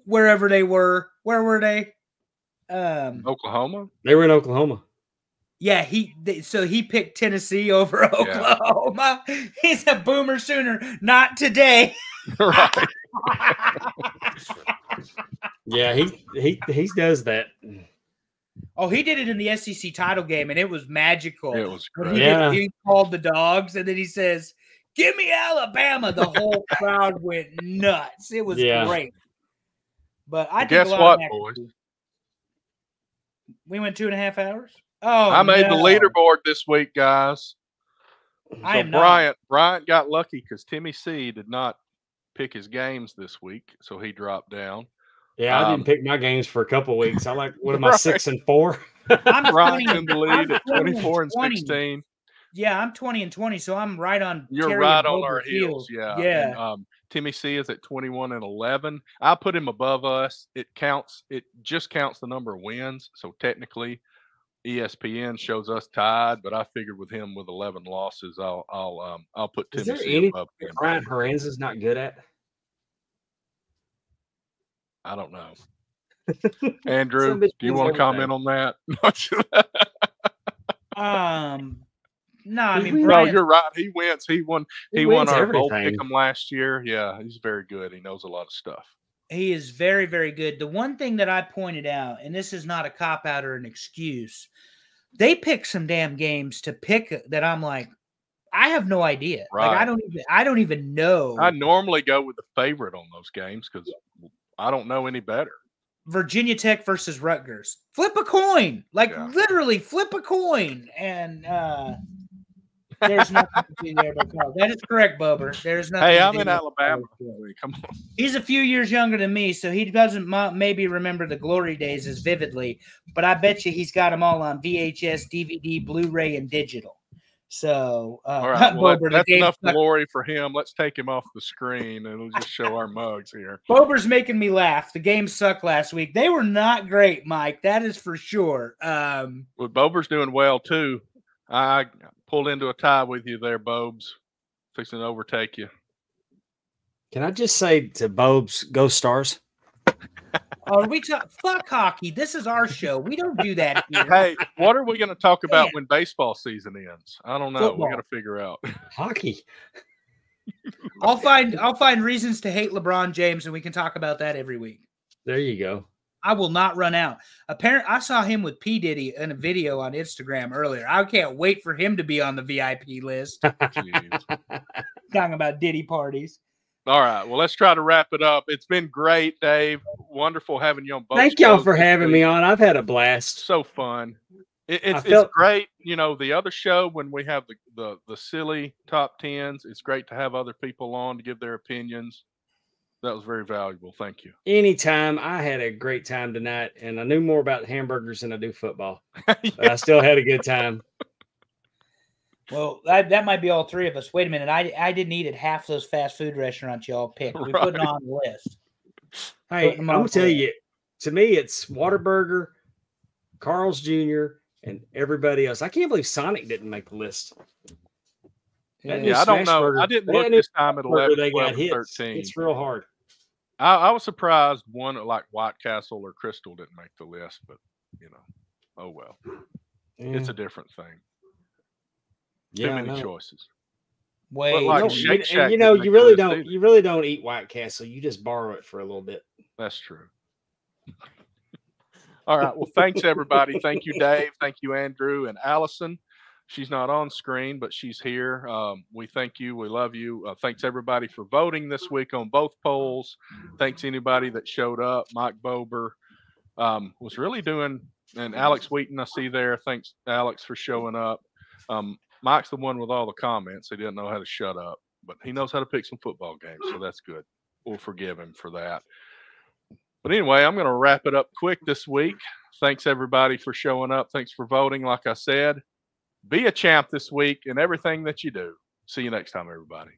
Wherever they were. Where were they? Oklahoma. They were in Oklahoma. Yeah, he picked Tennessee over Oklahoma. Yeah. He's a Boomer Sooner. Not today. Right. Yeah, he does that. Oh, he did it in the SEC title game, and it was magical. It was great. He called the dogs, and then he says, "Give me Alabama." The whole crowd went nuts. It was great. But I guess what, boys? We went 2.5 hours. Oh, I made the leaderboard this week, guys. Bryant got lucky because Timmy C did not pick his games this week, so he dropped down. Yeah, I didn't pick my games for a couple of weeks. I what am I, 6-4? I'm Bryant's in the lead at 24 and 16. Yeah, I'm 20 and 20, so I'm right on. You're right on our heels. Yeah. And, Timmy C is at 21 and 11. I put him above us. It just counts the number of wins. So technically, ESPN shows us tied, but I figured with him with 11 losses, I'll put Timmy C above him. Brian Horanz is not good at? I don't know. Andrew, do you want to comment on that? No, I mean, you're right. He wins. He won our bowl pick'em last year. Yeah, he's very good. He knows a lot of stuff. He is very, very good. The one thing that I pointed out, and this is not a cop-out or an excuse, they pick some damn games to pick that I'm like, I have no idea. Right. Like, I don't even know. I normally go with the favorite on those games because I don't know any better. Virginia Tech versus Rutgers. Flip a coin. Literally flip a coin. And there's nothing between there but Carl. That is correct, Bober. There's nothing. Hey, I'm in Alabama. Come on. He's a few years younger than me, so he doesn't maybe remember the glory days as vividly. But I bet you he's got them all on VHS, DVD, Blu-ray, and digital. So, all right, well, that's enough glory for him. Let's take him off the screen and we'll just show our mugs here. Bober's making me laugh. The game sucked last week. They were not great, Mike. That is for sure. Well, Bober's doing well too. I pulled into a tie with you there, Bobes. Fixing to overtake you. Can I just say to Bobes, go Stars? Fuck hockey. This is our show. We don't do that here. Hey, what are we going to talk about when baseball season ends? I don't know. Football. We got to figure out. Hockey. I'll find reasons to hate LeBron James, and we can talk about that every week. There you go. I will not run out. I saw him with P. Diddy in a video on Instagram earlier. I can't wait for him to be on the VIP list. Talking about Diddy parties. All right. Well, let's try to wrap it up. It's been great, Dave. Wonderful having you on both. Thank y'all for having me on. I've had a blast. So fun. It's great. You know, the other show when we have the silly top tens, it's great to have other people on to give their opinions. That was very valuable. Thank you. Anytime. I had a great time tonight, and I knew more about hamburgers than I do football. But I still had a good time. Well, that might be all three of us. Wait a minute. I didn't eat at half those fast food restaurants y'all picked. We put them on the list. Hey, I'm going to tell you, to me, it's Whataburger, Carl's Jr., and everybody else. I can't believe Sonic didn't make the list. Yeah, I don't know. Burger, I didn't look this time at 11, 12, and 13. It's real hard. I was surprised one like White Castle or Crystal didn't make the list, but oh well. Yeah. It's a different thing. Too many choices. Wait, like Shake Shack, you really don't eat White Castle. You just borrow it for a little bit. That's true. All right. Well, thanks everybody. Thank you, Dave. Thank you, Andrew and Allison. She's not on screen, but she's here. We thank you. We love you. Thanks everybody for voting this week on both polls. Thanks anybody that showed up. Mike Bober was really doing, and Alex Wheaton, I see there. Thanks, Alex, for showing up. Mike's the one with all the comments. He didn't know how to shut up, but he knows how to pick some football games, so that's good. We'll forgive him for that. But anyway, I'm going to wrap it up quick this week. Thanks everybody for showing up. Thanks for voting. Like I said, be a champ this week in everything that you do. See you next time, everybody.